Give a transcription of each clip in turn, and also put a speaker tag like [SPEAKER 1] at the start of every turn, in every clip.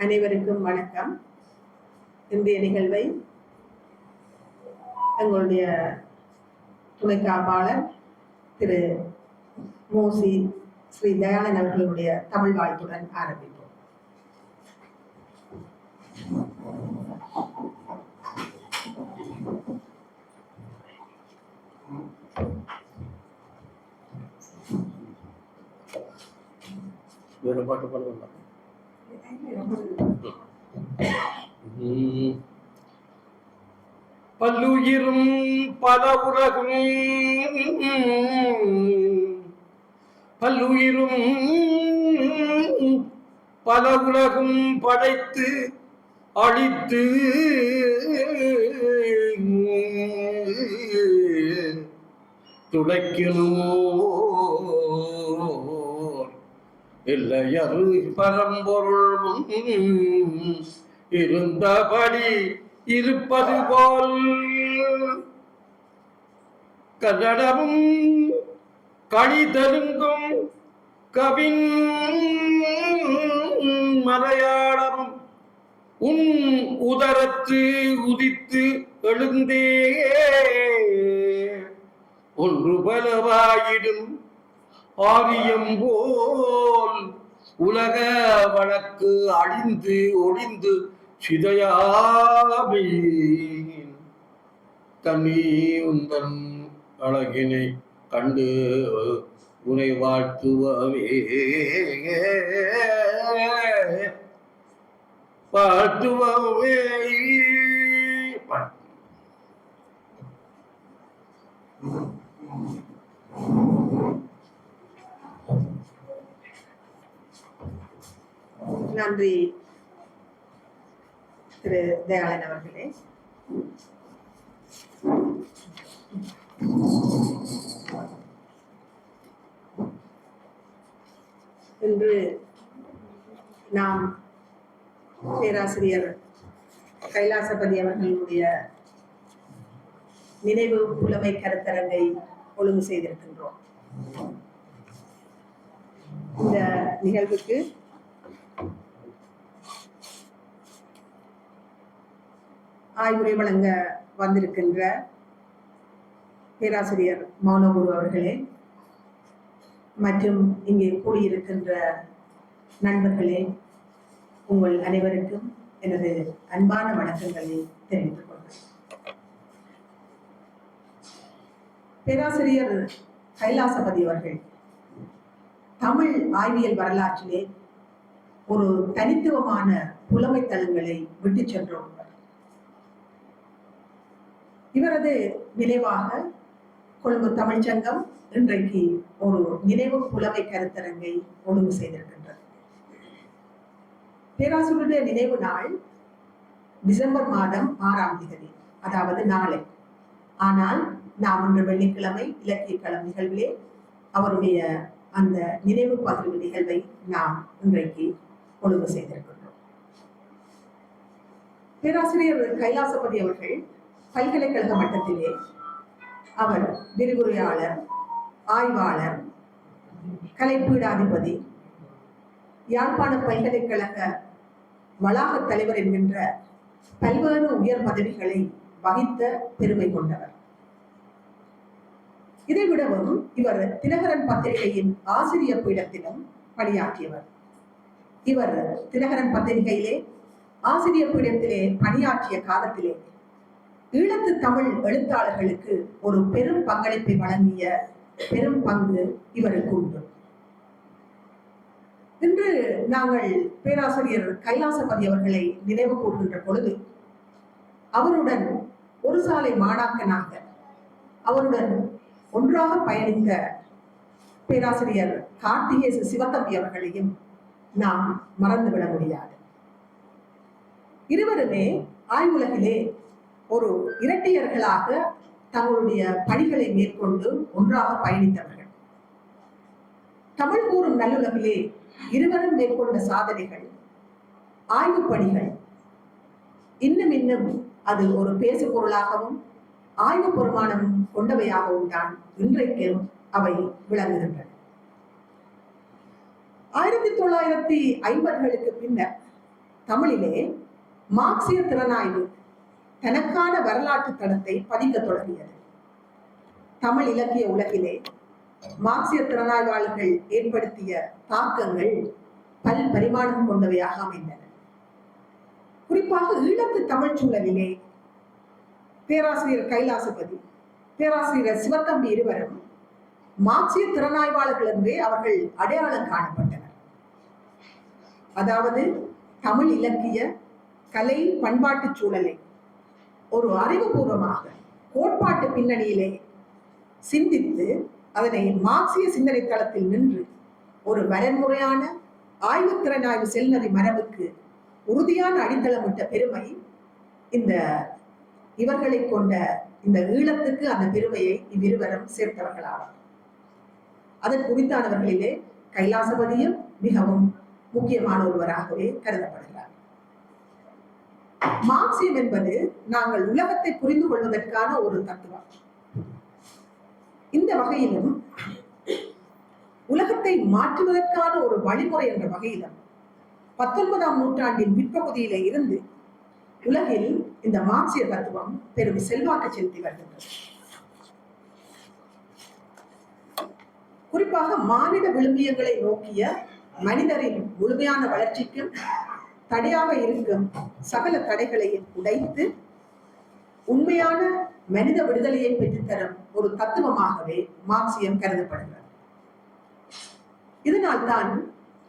[SPEAKER 1] அனைவருக்கும் வணக்கம். இன்றைய நிகழ்வை எங்களுடைய துணை காப்பாளர் திரு மோசி ஸ்ரீ தயானந்த் அவர்களுடைய தமிழ் வாழ்த்துடன் ஆரம்பிப்போம்.
[SPEAKER 2] பாட்டு பாடுவோம். பல்லுயிரும் பல உலகும் பல்லுயிரும் பல உலகும் படைத்து அழித்து துடைக்கணுமோ இல்லையரு பரம்பொருள் இருந்தபடி இருப்பது போல் கன்னடமும் கழிதலுங்கும் கவின் மலையாளமும் உன் உதரத்து உதித்து எழுந்தே ஒன்று பலவாயிடும் ஆரியம் போல் உலக வழக்கு அழிந்து ஒழிந்து சிதையாமே கண்ணி உந்தன் அழகினை கண்டு உனை வாழ்த்துவமே வாழ்த்துவமே.
[SPEAKER 1] நன்றி திரு தயாளன் அவர்களே. இன்று நாம் பேராசிரியர் கைலாசபதி அவர்களுடைய நினைவு புலமை கருத்தரங்கை ஒழுங்கு செய்திருக்கின்றோம். இந்த நிகழ்வுக்கு ஆய்வுரை வழங்க வந்திருக்கின்ற பேராசிரியர் மௌனகுரு அவர்களே மற்றும் இங்கே கூடியிருக்கின்ற நண்பர்களே, உங்கள் அனைவருக்கும் எனது அன்பான வணக்கங்களை தெரிவித்துக் கொள்கிறேன். பேராசிரியர் கைலாசபதி அவர்கள் தமிழ் ஆய்வியல் வரலாற்றிலே ஒரு தனித்துவமான புலமை தளங்களை விட்டு சென்றோம். இவரது நினைவாக கொழும்பு தமிழ்ச்சங்கம் இன்றைக்கு ஒரு நினைவு புலமை கருத்தரங்கை ஒழுங்கு செய்திருக்கின்றது. பேராசிரியருடைய நினைவு நாள் டிசம்பர் மாதம் 6ஆம் தேதி, அதாவது நாளை. ஆனால் நாம் இன்று வெள்ளிக்கிழமை இலக்கிய களம் நிகழ்விலே அவருடைய அந்த நினைவு பகிர்வு நிகழ்வை நாம் இன்றைக்கு ஒழுங்கு செய்திருக்கின்றோம். பேராசிரியர் கைலாசபதி அவர்கள் பல்கலைக்கழக மட்டத்திலே அவர் விரிவுரையாளர், ஆய்வாளர், கலைப்பீடாதிபதி, யாழ்ப்பாண பல்கலைக்கழக வளாக தலைவர் என்கின்ற பல்வேறு உயர் பதவிகளை வகித்த பெருமை கொண்டவர். இதைவிடவும் இவர் தினகரன் பத்திரிகையின் ஆசிரியர் பீடத்திலும் பணியாற்றியவர். இவர் தினகரன் பத்திரிகையிலே ஆசிரியர் பீடத்திலே பணியாற்றிய காலத்திலே ஈழத்து தமிழ் எழுத்தாளர்களுக்கு ஒரு பெரும் பங்களிப்பை வழங்கிய பெரும் பங்கு இவருக்கு உண்டு. இன்று நாங்கள் பேராசிரியர் கைலாசபதி அவர்களை நினைவு கூறுகின்ற பொழுது அவருடன் ஒரு சாலை மாணாக்கனாக அவருடன் ஒன்றாக பயணித்த பேராசிரியர் கார்த்திகேசு சிவத்தம்பி அவர்களையும் நாம் மறந்துவிட முடியாது. இருவருமே ஆய்வுலகிலே ஒரு இரட்டையர்களாக தங்களுடைய பணிகளை மேற்கொண்டு ஒன்றாக பயணித்தவர்கள். தமிழ் கூறும் நல்லுலகிலே இருவரும் மேற்கொண்ட சாதனைகள், ஆய்வு பணிகள் இன்னும் அது ஒரு பேசு பொருளாகவும் ஆய்வு பெருமானமும் கொண்டவையாகவும் தான் இன்றைக்கும் அவை விளங்குகின்றன. 1950களுக்கு பின்னர் தமிழிலே மார்க்சிய திறனாய்வு தனக்கான வரலாற்று தடத்தை பதிக்க தொடங்கியது. தமிழ் இலக்கிய உலகிலே மார்க்சிய திறனாய்வாளர்கள் ஏற்படுத்திய தாக்கங்கள் பல் பரிமாணம் கொண்டவையாக அமைந்தன. குறிப்பாக ஈழத்து தமிழ் சூழலிலே பேராசிரியர் கைலாசபதி, பேராசிரியர் சிவத்தம்பி இருவரும் மார்க்சிய திறனாய்வாளர்கள் என்றே அவர்கள் அடையாளம் காணப்பட்டனர். அதாவது தமிழ் இலக்கிய கலை பண்பாட்டு சூழலை ஒரு அறிவுபூர்வமாக கோட்பாட்டு பின்னணியிலே சிந்தித்து அதனை மார்க்சிய சிந்தனை தளத்தில் நின்று ஒரு வரன்முறையான ஆய்வு திறனாய்வு செல்நெறி மரபுக்கு உறுதியான அடித்தளமிட்ட பெருமை இந்த இவர்களை கொண்ட இந்த ஈழத்துக்கு அந்த பெருமையை இவ்விருவரும் சேர்த்தவர்களாவார். அதன் குறித்தானவர்களிலே கைலாசபதியும் மிகவும் முக்கியமான ஒருவராகவே கருதப்படுகிறார். மார்க்சியம் என்பது நாங்கள் உலகத்தை புரிந்து கொள்வதற்கான ஒரு தத்துவம். இந்த வகையிலும் உலகத்தை மாற்றுவதற்கான ஒரு வழிமுறை என்ற வகையிலும் 19ஆம் நூற்றாண்டின் பிற்பகுதியிலே இருந்து உலகில் இந்த மார்க்சிய தத்துவம் பெரும் செல்வாக்கு செலுத்தி வருகின்றது. குறிப்பாக மானிட விழுமியங்களை நோக்கிய மனிதரின் முழுமையான வளர்ச்சிக்கும் தடையாக இருக்கும் சகல தடைகளையும் உடைத்து உண்மையான மனித விடுதலையை பெற்றுத்தரும் ஒரு தத்துவமாகவே மார்க்சியம் கருதப்படுகிறது. இதனால் தான்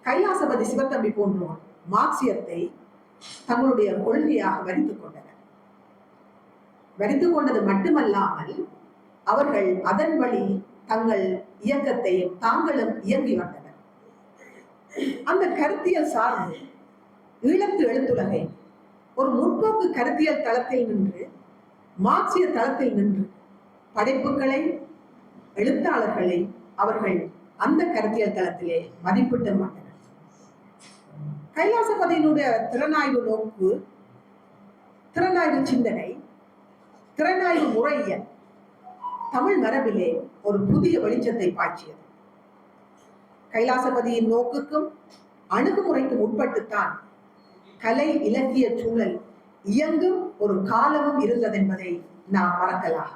[SPEAKER 1] கைலாசபதி, சிவத்தம்பி போன்றோர் மார்க்சியத்தை தங்களுடைய கொள்கையாக வரித்துக் கொண்டனர். வரித்துக் கொண்டது மட்டுமல்லாமல் அவர்கள் அதன் வழி தங்கள் இயக்கத்தையும் தாங்களும் இயங்கி வந்தனர். அந்த கருத்தியல் சார்ந்து ஈழத்து எழுத்துலகை ஒரு முற்போக்கு கருத்தியல் தளத்தில் நின்று, மார்க்சிய தளத்தில் நின்று படைப்புகளை, எழுத்தாளர்களை அவர்கள் அந்த கருத்தியல் தளத்திலே மதிப்பிட்டு மாட்டனர். கைலாசபதியினுடைய திறனாய்வு நோக்கு, திறனாய்வு சிந்தனை, திறனாய்வு முறையியல் தமிழ் மரபிலே ஒரு புதிய வெளிச்சத்தை பாய்ச்சியது. கைலாசபதியின் நோக்குக்கும் அணுகுமுறைக்கும் உட்பட்டுத்தான் கலை இலக்கிய சூழல் இயங்கும் ஒரு காலமும் இருந்தது என்பதை நாம் மறக்கலாம்.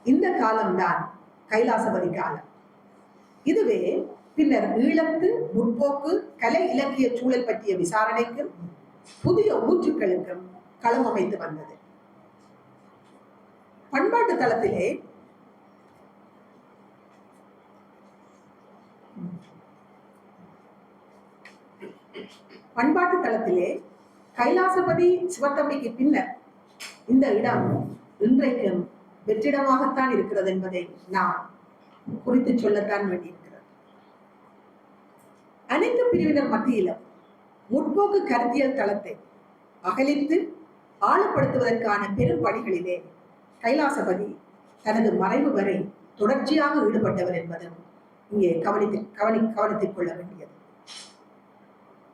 [SPEAKER 1] இந்த காலம்தான் கைலாசபதி காலம். இதுவே பின்னர் ஈழத்து முற்போக்கு கலை இலக்கிய சூழல் பற்றிய விசாரணைக்கும் புதிய ஊற்றுக்களுக்கும் களம் அமைத்து வந்தது. பண்பாட்டு தளத்திலே கைலாசபதி, சிவத்தம்பிக்கு பின்னர் இந்த இடம் இன்றைக்கும் வெற்றிடமாகத்தான் இருக்கிறது என்பதை நாம் குறித்து சொல்லத்தான் வேண்டியிருக்கிறது. அனைத்து பிரிவினர் மத்தியிலும் முற்போக்கு கருத்தியல் தளத்தை அகலித்து ஆழப்படுத்துவதற்கான பெரும் பணிகளிலே கைலாசபதி தனது மறைவு வரை தொடர்ச்சியாக ஈடுபட்டவர் என்பதும் இங்கே கவனித்துக் கொள்ள வேண்டியது.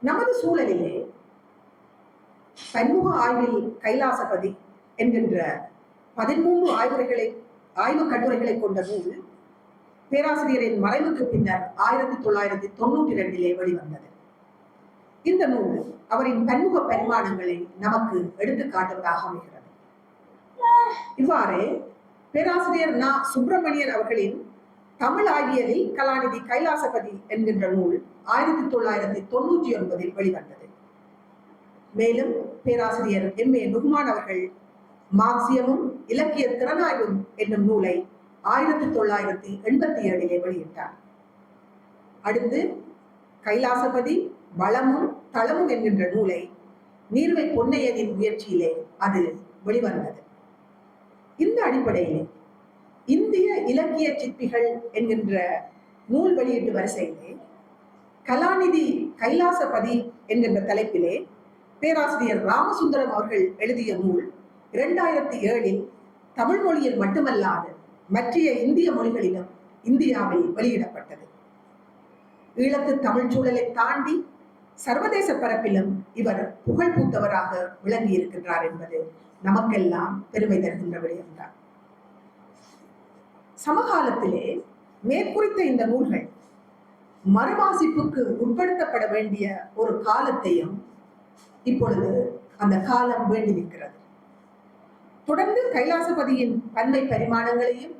[SPEAKER 1] நமது சூழலிலே பன்முக ஆய்வில் கைலாசபதி என்கின்ற 13 ஆய்வு கட்டுரைகளை கொண்ட நூல் பேராசிரியரின் மறைவுக்கு பின்னர் 1992 வெளிவந்தது. இந்த நூல் அவரின் பன்முக பரிமாணங்களை நமக்கு எடுத்து காட்டுவதாக அமைகிறது. இவ்வாறே பேராசிரியர் நா. சுப்பிரமணியன் அவர்களின் தமிழ் ஆய்வியலில் கலாநிதி கைலாசபதி என்கின்ற நூல் 1999 வெளிவந்தது. மேலும் பேராசிரியர் M.A. நுக்மான் அவர்கள் மார்க்சியமும் இலக்கிய திறனாய்வும் என்னும் நூலை 1987 வெளியிட்டார். அடுத்து கைலாசபதி வளமும் தளமும் என்கின்ற நூலை நீர்வை பொன்னையனின் முயற்சியிலே அது வெளிவந்தது. இந்த அடிப்படையிலே இந்திய இலக்கிய சிற்பிகள் என்கின்ற நூல் வெளியீட்டு வரிசையிலே கலாநிதி கைலாசபதி என்கின்ற தலைப்பிலே பேராசிரியர் ராமசுந்தரம் அவர்கள் எழுதிய நூல் 2007 தமிழ் மொழியில் மட்டுமல்லாது மற்றைய இந்திய மொழிகளிலும் இந்தியாவில் வெளியிடப்பட்டது. ஈழத்து தமிழ் சூழலை தாண்டி சர்வதேச பரப்பிலும் இவர் புகழ் பூத்தவராக விளங்கி இருக்கின்றார் என்பது நமக்கெல்லாம் பெருமை தருகின்ற விடயம்தான். சமகாலத்திலே மேற்குறித்த இந்த நூல்கள் மறுவாசிப்புக்கு உட்படுத்தப்பட வேண்டிய ஒரு காலத்தையும் இப்பொழுது அந்த காலம் வேண்டி நிற்கிறது. தொடர்ந்து கைலாசபதியின் பன்மை பரிமாணங்களையும்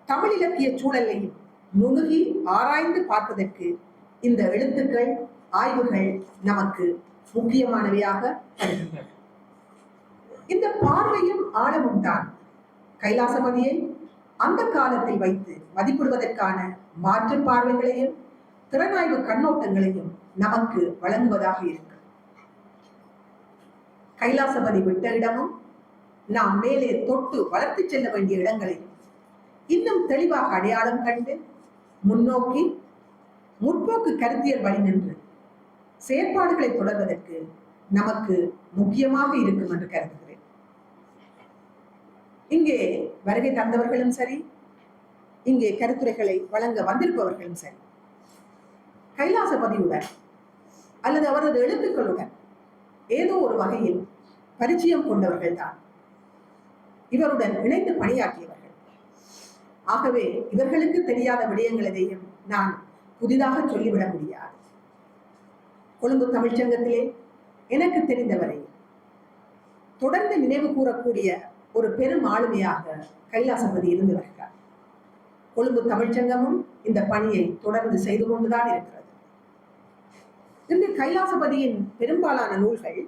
[SPEAKER 1] தமிழ் இலக்கிய சூழலையும் நுணுகி ஆராய்ந்து பார்ப்பதற்கு இந்த எழுத்துக்கள், ஆய்வுகள் நமக்கு முக்கியமானவையாக வருகின்றன. இந்த பார்வையும் ஆழமும் தான் கைலாசபதியை அந்த காலத்தில் வைத்து மதிப்பிடுவதற்கான மாற்று பார்வைகளையும் திறனாய்வு கண்ணோட்டங்களையும் நமக்கு வழங்குவதாக இருக்கு. கைலாசபதி விட்ட இடமும் நாம் மேலே தொட்டு வளர்த்து செல்ல வேண்டிய இடங்களையும் இன்னும் தெளிவாக அடையாளம் கண்டு முன்னோக்கி முற்போக்கு கருத்தியல் வழி நின்று செயற்பாடுகளை தொடர்வதற்கு நமக்கு முக்கியமாக இருக்கும் என்று கருதுகிறேன். இங்கே வருகை தந்தவர்களும் சரி, இங்கே கருத்துரைகளை வழங்க வந்திருப்பவர்களும் சரி, கைலாசபதியுடன் அல்லது அவரது எழுத்துக்களுடன் ஏதோ ஒரு வகையில் பரிச்சயம் கொண்டவர்கள் தான், இவருடன் இணைந்து பணியாற்றியவர்கள். ஆகவே இவர்களுக்கு தெரியாத விடயங்கள் எதையும் நான் புதிதாக சொல்லிவிட முடியாது. கொழும்பு தமிழ்ச்சங்கத்திலே எனக்கு தெரிந்தவரை தொடர்ந்து நினைவு கூறக்கூடிய ஒரு பெரும் ஆளுமையாக கைலாசபதி இருந்து வருகிறார். கொழும்பு தமிழ்ச்சங்கமும் இந்த பணியை தொடர்ந்து செய்து கொண்டுதான் இருக்கிறது. இன்று கைலாசபதியின் பெரும்பாலான நூல்கள்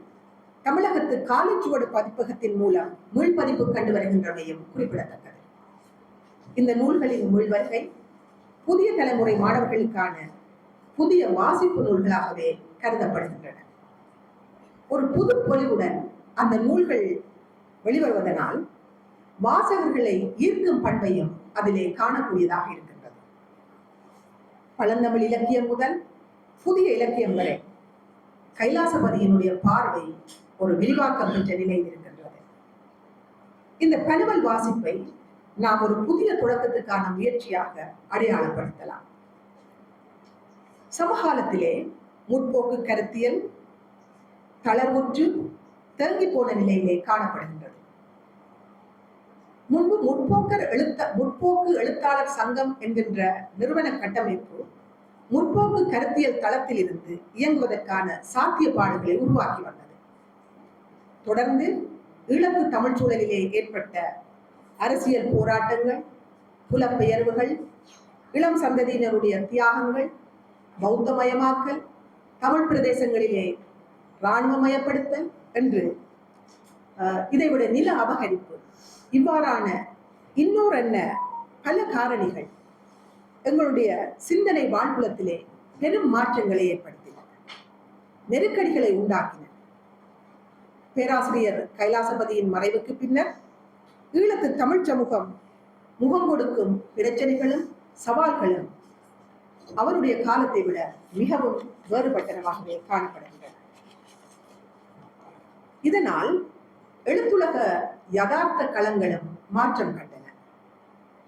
[SPEAKER 1] தமிழகத்து காலச்சுவடு பதிப்பகத்தின் மூலம் மீள்பதிப்பு கண்டு வருகின்றமையும் குறிப்பிடத்தக்கது. இந்த நூல்களின் மீள்வருகை புதிய தலைமுறை மாணவர்களுக்கான புதிய வாசிப்பு நூல்களாகவே கருதப்படுகின்றன. ஒரு புது பொலிவுடன் அந்த நூல்கள் வெளிவருவதனால் வாசகர்களை ஈர்க்கும் பண்பையும் அதிலே காணக்கூடியதாக இருக்கின்றது. பழந்தமிழ் இலக்கியம் முதல் புதிய இலக்கியம் வரை கைலாசபதியினுடைய பார்வை ஒரு விரிவாக்கம் பெற்ற நிலையில் இருக்கின்றது. இந்த பனுவல் வாசிப்பை நாம் ஒரு புதிய தொடக்கத்துக்கான முயற்சியாக அடையாளப்படுத்தலாம். சமகாலத்திலே முற்போக்கு கருத்தியல் தளர்வுற்று தேங்கி போன நிலையிலே காணப்படுகின்றது. முன்பு முற்போக்கு எழுத்தாளர் சங்கம் என்கின்ற நிறுவன கட்டமைப்பு முற்போக்கு கருத்தியல் தளத்தில் இருந்து இயங்குவதற்கான சாத்தியப்பாடுகளை உருவாக்கி வந்தது. தொடர்ந்து ஈழத்து தமிழ் சூழலிலே ஏற்பட்ட அரசியல் போராட்டங்கள், புலப்பெயர்வுகள், இளம் சந்ததியினருடைய தியாகங்கள், பௌத்தமயமாக்கல், தமிழ் பிரதேசங்களிலே இராணுவமயப்படுத்தல் என்று இதைவிட நில அபகரிப்பு, இவ்வாறான இன்னொரு பல காரணிகள் எங்களுடைய சிந்தனை வாழ்ப்புலத்திலே பெரும் மாற்றங்களை ஏற்படுத்தின, நெருக்கடிகளை உண்டாக்கின. பேராசிரியர் கைலாசபதியின் மறைவுக்கு பின்னர் ஈழத்து தமிழ் சமூகம் முகம் கொடுக்கும் பிரச்சனைகளும் சவால்களும் அவருடைய காலத்தை விட மிகவும் வேறுபட்டனவாகவே காணப்படுகின்றன. இதனால் எழுத்துலக யதார்த்த களங்களும் மாற்றம் கண்டன.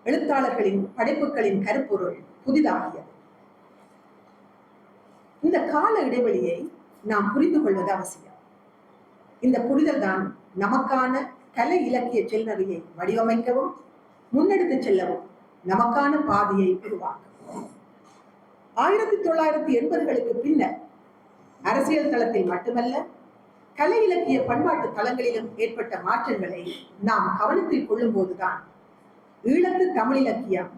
[SPEAKER 1] எழுத்தாளர்களின் படைப்புகளின் கருப்பொருள் புதிதாகியது. இந்த கால இடைவெளியை நாம் புரிந்து கொள்வது அவசியம். இந்த புரிதல் தான் நமக்கான கலை இலக்கிய செல்நறியை வடிவமைக்கவும் முன்னெடுத்து செல்லவும் நமக்கான பாதையை உருவாக்கும். 1980களுக்கு பின்னர் அரசியல் தளத்தில் மட்டுமல்ல, கலை இலக்கிய பண்பாட்டு தளங்களிலும் ஏற்பட்ட மாற்றங்களை நாம் கவனத்தில் கொள்ளும் போதுதான் ஈழத்து தமிழ் இலக்கியம்,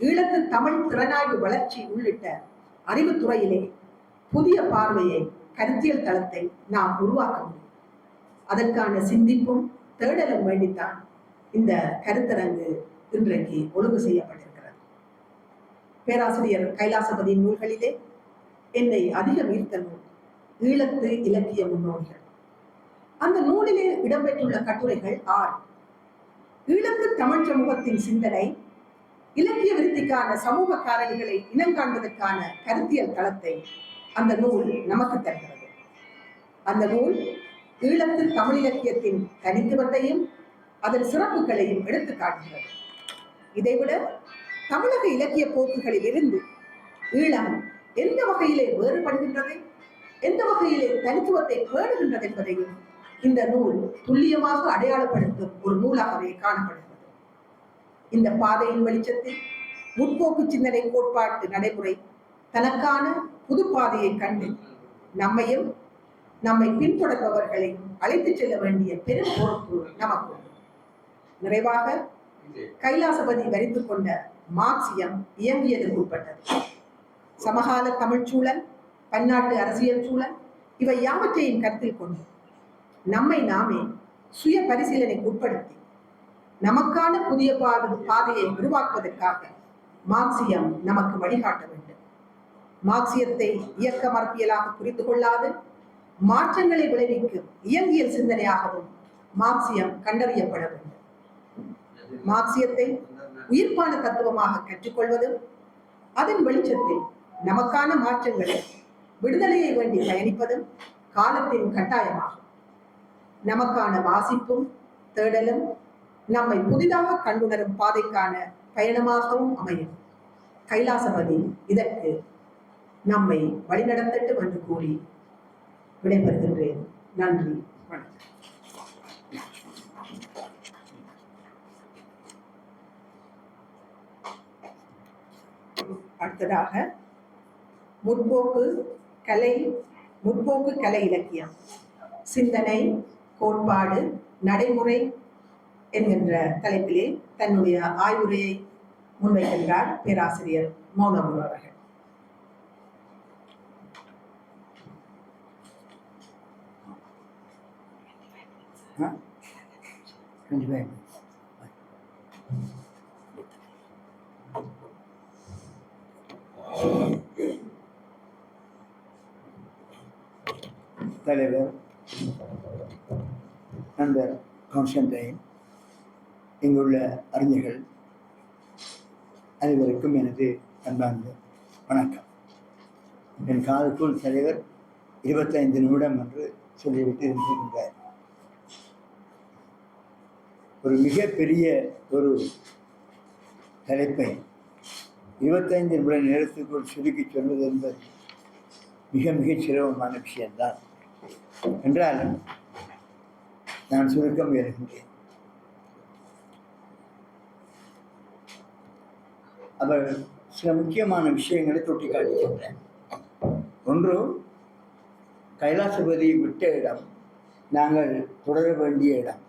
[SPEAKER 1] ஈழத்து தமிழ் திறனாய்வு வளர்ச்சி உள்ளிட்ட அறிவுத்துறையிலே புதிய பார்வையை, கருத்தியல் தளத்தை நாம் உருவாக்க முடியும். அதற்கான சிந்திப்பும் தேடலும் வேண்டித்தான் இந்த கருத்தரங்கு இன்றைக்கு ஒழுங்கு செய்யப்பட்டிருக்கிறது. பேராசிரியர் கைலாசபதியின் நூல்களிலே என்னை அதிகம் ஈர்த்த நூல் ஈழத்து இலக்கிய முன்னோடிகள். அந்த நூலிலே இடம்பெற்றுள்ள கட்டுரைகள் 6. ஈழத்து தமிழ் சமூகத்தின் சிந்தனை, இலக்கிய விருத்திக்கான சமூக காரணிகளை இனங்காண்பதற்கான கருத்தியல் தளத்தை அந்த நூல் நமக்கு தருகிறது. அந்த நூல் ஈழத்து தமிழ் இலக்கியத்தின் தனித்துவத்தையும் அதன் சிறப்புகளையும் எடுத்து காட்டுகிறது. இதைவிட தமிழக இலக்கிய போக்குகளில் இருந்து ஈழம் எந்த வகையிலே வேறுபடுகின்றது, எந்த வகையிலே தனித்துவத்தை பேணுகின்றது என்பதையும் இந்த நூல் துல்லியமாக அடையாளப்படுத்தும் ஒரு நூலாகவே காணப்படுகிறது. இந்த பாதையின் வெளிச்சத்தில் முற்போக்கு சிந்தனை கோட்பாட்டு நடைமுறை தனக்கான புது பாதையை கண்டு நம்மையும் நம்மை பின்தொடர்பவர்களை அழைத்துச் செல்ல வேண்டிய பெரும் பொறுப்பு நமக்கு. நிறைவாக கைலாசபதி வரித்துக் கொண்ட மார்க்சியம் இயங்கியதற்கு உட்பட்டது. சமகால தமிழ் சூழல், பன்னாட்டு அரசியல் சூழல் இவை யாவற்றையும் கருத்தில் கொண்டு நம்மை நாமே சுய பரிசீலனைக்கு உட்படுத்தி நமக்கான புதிய பாதையை உருவாக்குவதற்காக மார்க்சியம் நமக்கு வழிகாட்ட வேண்டும். மார்க்சியத்தை இயக்க மரபியலாக புரிந்து கொள்ளாது மாற்றங்களை விளைவிக்கும் இயங்கியல் சிந்தனையாகவும் மார்க்சியம் கண்டறியப்பட வேண்டும். மார்க்சியத்தை உயிர்ப்பான தத்துவமாக கற்றுக்கொள்வதும் அதன் வெளிச்சத்தில் நமக்கான மாற்றங்களை விடுதலையை வேண்டி பயணிப்பதும் காலத்தின் கட்டாயமாகும். நமக்கான வாசிப்பும் தேடலும் நம்மை புதிதாக கண்டுணரும் பாதைக்கான பயணமாகவும் அமையும். கைலாசபதி இதற்கு நம்மை வழிநடத்தட்டும் என்று கூறி விடைபெறுகின்றேன். நன்றி, வணக்கம். அடுத்ததாக முற்போக்கு கலை இலக்கியம், சிந்தனை, கோட்பாடு, நடைமுறை என்கின்ற தலைப்பிலே தன்னுடைய ஆய்வுரையை முன்வைக்கின்றார் பேராசிரியர் மௌனகுரு அவர்கள்.
[SPEAKER 3] தலைவர் நண்பர் கான்ஸ்டன்டைன், இங்குள்ள அறிஞர்கள் அனைவருக்கும் எனது அன்பார்ந்த வணக்கம். என் காலத்துக்குள் தலைவர் 25 நிமிடம் என்று சொல்லிவிட்டு இருந்திருந்தார். ஒரு மிகப்பெரிய ஒரு தலைப்பை 25 நிமிட நேரத்துக்குள் சுருக்கி சொல்வது என்பது மிக சிரமமான விஷயம்தான். என்றாலும் நான் சுருக்கம் எழுகின்றேன். அவர் சில முக்கியமான விஷயங்களை தொட்டி காட்டுகின்றேன். ஒன்று, கைலாசபதி விட்ட இடம் நாங்கள் தொடர வேண்டிய இடம்.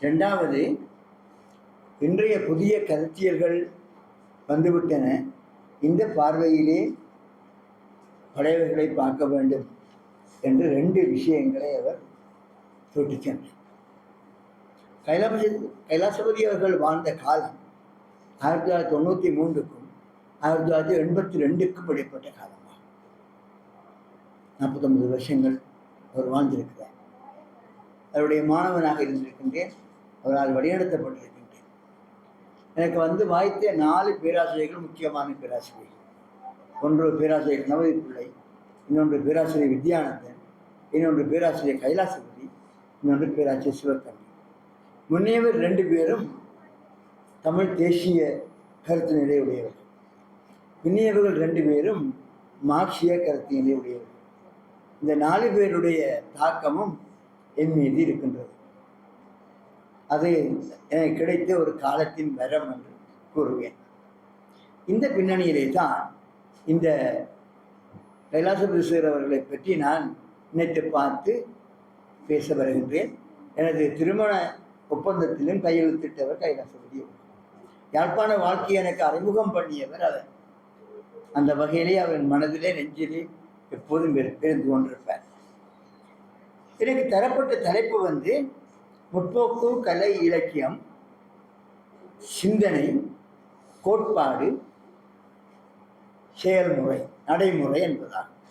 [SPEAKER 3] இரண்டாவது, இன்றைய புதிய கருத்தியல்கள் வந்துவிட்டன, இந்த பார்வையிலே படையவர்களை பார்க்க வேண்டும் என்று 2 விஷயங்களை அவர் தொட்டு சென்றார். கைலாசபதி அவர்கள் வாழ்ந்த காலம் 1993க்கும் 1982க்கும் இடைப்பட்ட காலமாகும். 49 வருஷங்கள் அவர் வாழ்ந்திருக்கிறார். அவருடைய மாணவனாக இருந்திருக்கின்றேன். அவரால் வழிநடத்தப்பட்டிருக்கின்றேன். எனக்கு வாய்த்த 4 பேராசிரியர்கள் முக்கியமான பேராசிரியர்கள். ஒன்று பேராசிரியர் கணபதி பிள்ளை, இன்னொன்று பேராசிரியர் வித்யானந்தன், இன்னொன்று பேராசிரியர் கைலாசபதி, இன்னொன்று பேராசிரியர் சிவத்தம்பி. முன்னேவர் 2 பேரும் தமிழ் தேசிய கருத்து நிலையுடையவர்கள். பின்னியவர்கள் 2 பேரும் மார்க்சிய கருத்து நிலையுடையவர்கள். இந்த 4 பேருடைய தாக்கமும் என் மீது இருக்கின்றது. அது எனக்கு கிடைத்த ஒரு காலத்தின் வரம் என்று கூறுவேன். இந்த பின்னணியிலே தான் இந்த கைலாசபதி சார் அவர்களை பற்றி நான் நினைத்து பார்த்து பேச வருகின்றேன். எனது திருமண ஒப்பந்தத்திலும் கையெழுத்திட்டவர் கைலாசபதி. யாழ்ப்பாண வாழ்க்கையை எனக்கு அறிமுகம் பண்ணியவர் அவர். அந்த வகையிலே அவன் மனதிலே நெஞ்சிலே எப்போதும் இருந்து கொண்டிருப்பார். எனக்கு தரப்பட்ட தலைப்பு முற்போக்கு கலை இலக்கியம், சிந்தனை, கோட்பாடு, செயல்முறை, நடைமுறை என்பதாகும்.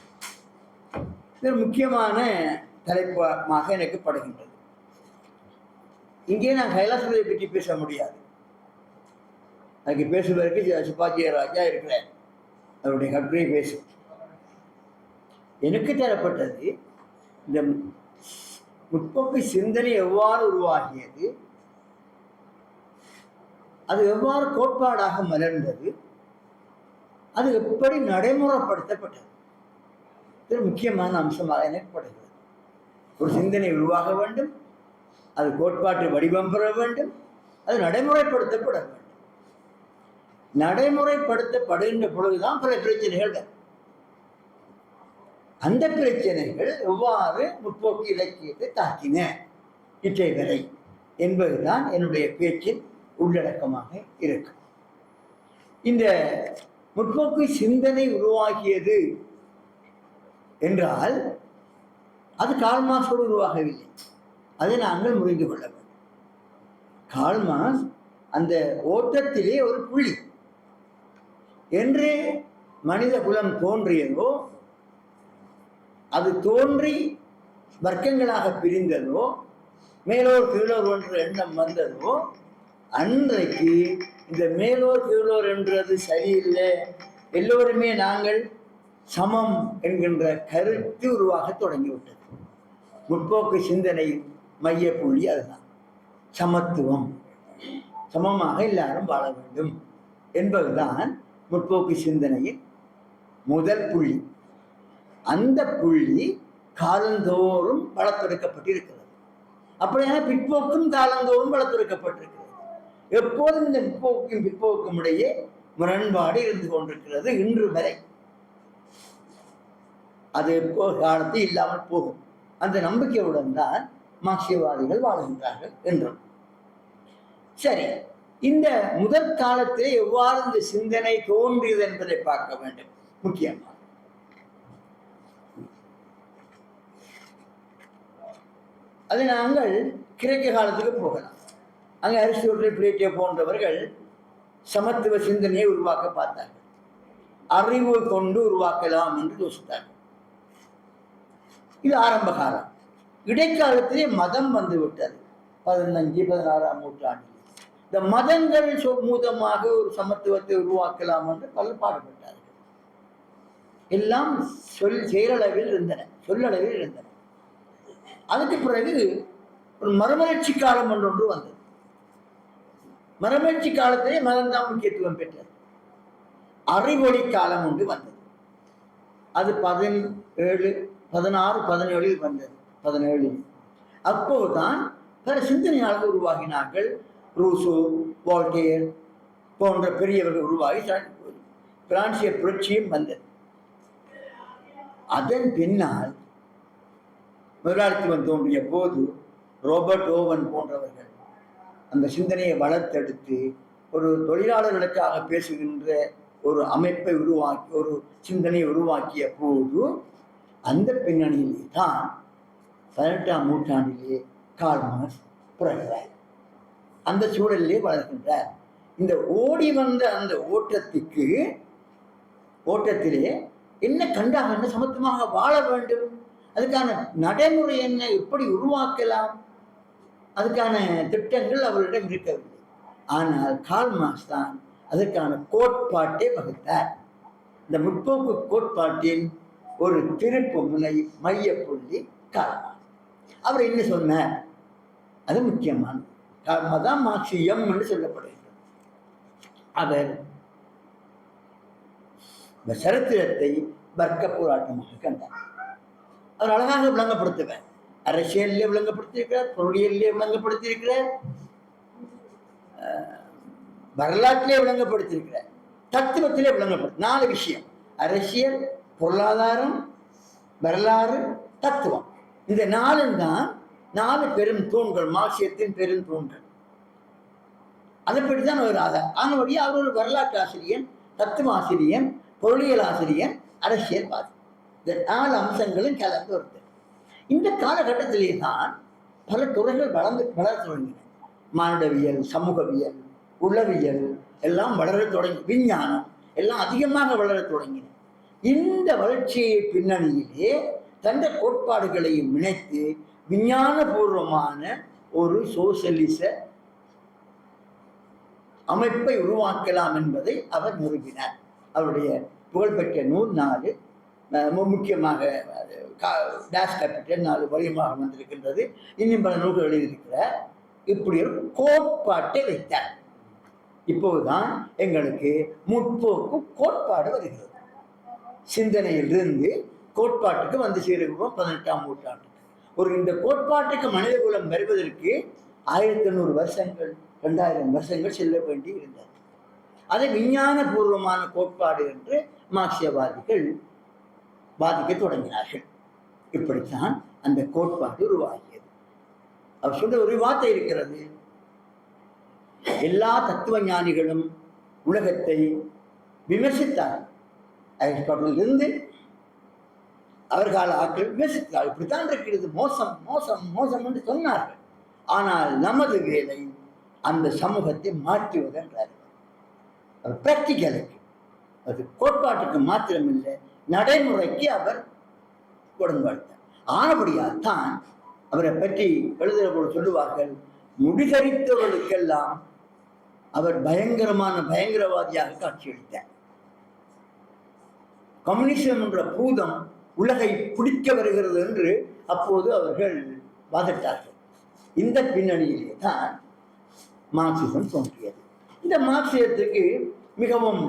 [SPEAKER 3] இது முக்கியமான தலைப்பாக எனக்கு படுகின்றது. இங்கே நான் கைலாசபதியை பற்றி பேச முடியாது. அதுக்கு பேசுவதற்கு சிவாஜி ராஜா இருக்கிறார், அவருடைய கட்டுரை பேசும். எனக்கு தரப்பட்டது இந்த முற்போக்கு சிந்தனை எவ்வாறு உருவாகியது, அது எவ்வாறு கோட்பாடாக மலர்ந்தது, அது எப்படி நடைமுறைப்படுத்தப்பட்டது. இது முக்கியமான அம்சமாக எனக்கு படுகிறது. ஒரு சிந்தனை உருவாக வேண்டும், அது கோட்பாட்டு வடிவம் பெற வேண்டும், அது நடைமுறைப்படுத்தப்பட வேண்டும். நடைமுறைப்படுத்தப்படுகின்ற பொழுதுதான் பல பிரச்சனைகள் வரும். அந்த பிரச்சனைகள் எவ்வாறு முற்போக்கு இலக்கியத்தை தாக்கின இற்றை வரை என்பதுதான் என்னுடைய பேச்சின் உள்ளடக்கமாக இருக்கும். இந்த முற்போக்கு சிந்தனை உருவாகியது என்றால் அது கார்ல் மார்க்ஸோடு உருவாகவில்லை. அதை நாங்கள் புரிந்து கொள்ள வேண்டும். கார்ல் மார்க்ஸ் அந்த ஓட்டத்திலே ஒரு புள்ளி என்று மனித குலம் தோன்றியதோ, அது தோன்றி வர்க்கங்களாக பிரிந்ததோ, மேலோர் கீழோர் என்ற எண்ணம் வந்ததோ, அன்றைக்கு இந்த மேலோர் கீழோர் என்றது சரியில்லை, எல்லோருமே நாங்கள் சமம் என்கின்ற கருத்து உருவாக தொடங்கிவிட்டது. முற்போக்கு சிந்தனை மைய புள்ளி அதுதான். சமத்துவம், சமமாக எல்லாரும் வாழ வேண்டும் என்பதுதான் முற்போக்கு சிந்தனையின் முதல் புள்ளி. அந்த புள்ளி காலந்தோறும் வளர்த்தெடுக்கப்பட்டிருக்கிறது. அப்படியான பிற்போக்கும் காலந்தோறும் வளர்த்தெடுக்கப்பட்டிருக்கிறது. எப்போதும் இந்த முற்போக்கும் பிற்போக்கும் இடையே முரண்பாடு இருந்து கொண்டிருக்கிறது இன்று வரை. அது எப்போ காலத்தில் இல்லாமல் போகும். அந்த நம்பிக்கையுடன் தான் மார்க்சியவாதிகள் வாழ்கின்றார்கள் என்றும். சரி, இந்த முதல் காலத்திலே எவ்வாறு இந்த சிந்தனை தோன்றியது என்பதை பார்க்க வேண்டும். முக்கியமாக அது நாங்கள் கிரேக்க காலத்துக்கு போகலாம். அங்கே அரிஸ்டாட்டில், பிளேட்டோ போன்றவர்கள் சமத்துவ சிந்தனையை உருவாக்க பார்த்தார்கள். அறிவு கொண்டு உருவாக்கலாம் என்று யோசித்தார்கள். இது ஆரம்ப காலம். இடைக்காலத்திலே மதம் வந்து விட்டது. 15, 16ஆம் நூற்றாண்டில் இந்த மதங்கள் மூலமாக ஒரு சமத்துவத்தை உருவாக்கலாம் என்று பலர் பாடுபட்டார்கள். எல்லாம் செயலளவில் இருந்தன, சொல்லளவில் இருந்தன. அதுக்கு பிறகு ஒரு மறுமலர்ச்சி காலம் ஒன்று வந்தது. மறுமலர்ச்சி காலத்திலே மதம்தான் முக்கியத்துவம் பெற்றது. அறிவொளி காலம் ஒன்று வந்தது. அது 17, 16, 17 வந்தது. 17 அப்போதுதான் பல சிந்தனையாளர்கள் உருவாகினார்கள். ரூசோ, வால்டேர் போன்ற பெரியவர்கள் உருவாகி பிரான்சிய புரட்சியும் வந்தது. அதன் பின்னால் முதலாளித்துவம் தோன்றிய போது ரோபர்ட் ஓவன் போன்றவர்கள் அந்த சிந்தனையை வளர்த்தெடுத்து ஒரு தொழிலாளர்களுக்காக பேசுகின்ற ஒரு அமைப்பை உருவாக்கி, ஒரு சிந்தனையை உருவாக்கிய போது அந்த பின்னணியிலே தான் 18ஆம் நூற்றாண்டிலே கார்ல் மார்க்ஸ் பிறகுறார். அந்த சூழலிலே வளர்கின்றார். இந்த ஓடி வந்த அந்த ஓட்டத்திலே என்ன கண்டாக, என்ன சமத்துவமாக வாழ வேண்டும், அதுக்கான நடைமுறை என்ன, எப்படி உருவாக்கலாம், அதுக்கான திட்டங்கள் அவரிடம் இருக்கவில்லை. ஆனால் கார்ல் மார்க்ஸ் தான் அதற்கான கோட்பாட்டை வகுத்தார். இந்த முற்போக்கு கோட்பாட்டின் ஒரு திருப்பு முனை, மையப்புள்ளி கார்ல் மார்க்ஸ். அவர் என்ன சொன்னார்? அது முக்கியமானது. மதம் மார்க்சியம் என்று சொல்லப்படுகிறது. அவர் சரித்திரத்தை வர்க்க போராட்டமாக கண்டார். அவர் அழகாக விளங்கப்படுத்துவார். அரசியலிலே விளங்கப்படுத்தியிருக்கிறார், பொருளியலிலே விளங்கப்படுத்தியிருக்கிறார், வரலாற்றிலே விளங்கப்படுத்தியிருக்கிறார், தத்துவத்திலே விளங்கப்படுத்த 4 விஷயம்: அரசியல், பொருளாதாரம், வரலாறு, தத்துவம். இந்த 4 தான் 4 பெரும் தூண்கள், மார்க்சியத்தின் பெரும் தூண்கள். அதைப்படித்தான் அவர் ஆனபடியே அவர் ஒரு வரலாற்று ஆசிரியர், தத்துவ ஆசிரியர், பொருளியல் ஆசிரியர், அரசியல்வாதி. இந்த 4 அம்சங்களும் கலந்து வருது. இந்த காலகட்டத்திலே தான் பல துறைகள் வளர தொடங்கின. மானுடவியல், சமூகவியல், உளவியல் எல்லாம் வளர தொடங்கி, விஞ்ஞானம் எல்லாம் அதிகமாக வளர தொடங்கின. இந்த வளர்ச்சியை பின்னணியிலே தந்த கோட்பாடுகளையும் இணைத்து விஞ்ஞானபூர்வமான ஒரு சோசியலிச அமைப்பை உருவாக்கலாம் என்பதை அவர் நிறுவினார். அவருடைய புகழ்பெற்ற நூல் 4, முக்கியமாக டாஷ் கேபிட்டல் 4 வலியமாக வந்திருக்கின்றது. இன்னும் பல நூல்கள் எழுதியிருக்கிறார். இப்படி ஒரு கோட்பாட்டை வைத்தார். இப்போதுதான் எங்களுக்கு முற்போக்கு கோட்பாடு வருகிறது. சிந்தனையிலிருந்து கோட்பாட்டுக்கு வந்து சேருகிறோம் 18ஆம் நூற்றாண்டுக்கு. இந்த கோட்பாட்டுக்கு மனித குலம் வருவதற்கு 1800 வருஷங்கள், 2000 வருஷங்கள் செல்ல வேண்டி இருந்தது. அதை விஞ்ஞான பூர்வமான கோட்பாடு என்று மார்க்சியவாதிகள் பாதிக்க தொடங்கினார்கள். இப்படித்தான் அந்த கோட்பாடு உருவாகியது. அவர் சொல்ற ஒரு வார்த்தை இருக்கிறது, எல்லா தத்துவ ஞானிகளும் உலகத்தை விமர்சித்தார். அரிஸ்டாட்டில் இருந்து அவர்கள் ஆட்கள் விமர்சித்தார். இப்படித்தான் இருக்கிறது, மோசம் மோசம் மோசம் என்று சொன்னார்கள். ஆனால் நமது வேலை அந்த சமூகத்தை மாற்றுவது என்றார். பிராக்டிகலுக்கு, அது கோட்பாட்டுக்கு மாத்திரமில்லை, நடைமுறைக்கு அவர் உடன்பாடுத்தார். ஆனபடியால் தான் அவரை பற்றி எழுதுகிற போது சொல்லுவார்கள், முடிதறித்தவர்களுக்கெல்லாம் அவர் பயங்கரவாதியாக காட்சியளித்தார். கம்யூனிசம் என்ற பூதம் உலகை பிடிக்க வருகிறது என்று அப்போது அவர்கள் வாதிட்டார்கள். இந்த பின்னணியிலே தான் மார்க்சிசம் தோன்றியது. இந்த மார்க்சியத்துக்கு மிகவும்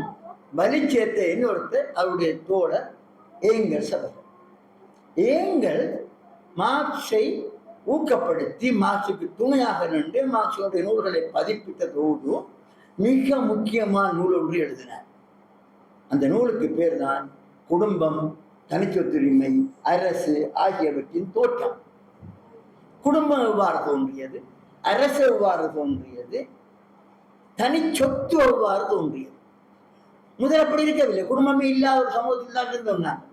[SPEAKER 3] வலி சேர்த்த இன்னொருத்தர் அவருடைய தோழர் ஏங்கல்ஸ் அவர்கள். ஏங்கல் மார்க்ஸை ஊக்கப்படுத்தி மார்க்சுக்கு துணையாக நின்று மார்க்சுடைய நூல்களை பதிப்பித்ததோடு மிக முக்கியமான நூல் ஒன்று எழுதினார். அந்த நூலுக்கு பேர் தான் குடும்பம், தனிச்சொத்துரிமை, அரசு ஆகியவற்றின் தோற்றம். குடும்பம் எவ்வாறு தோன்றியது, அரசு எவ்வாறு தோன்றியது, தனி சொத்து எவ்வாறு தோன்றியது. முதல் அப்படி இருக்கவில்லை. குடும்பமே இல்லாத ஒரு சமூகத்தில் தான் சொன்னாங்க.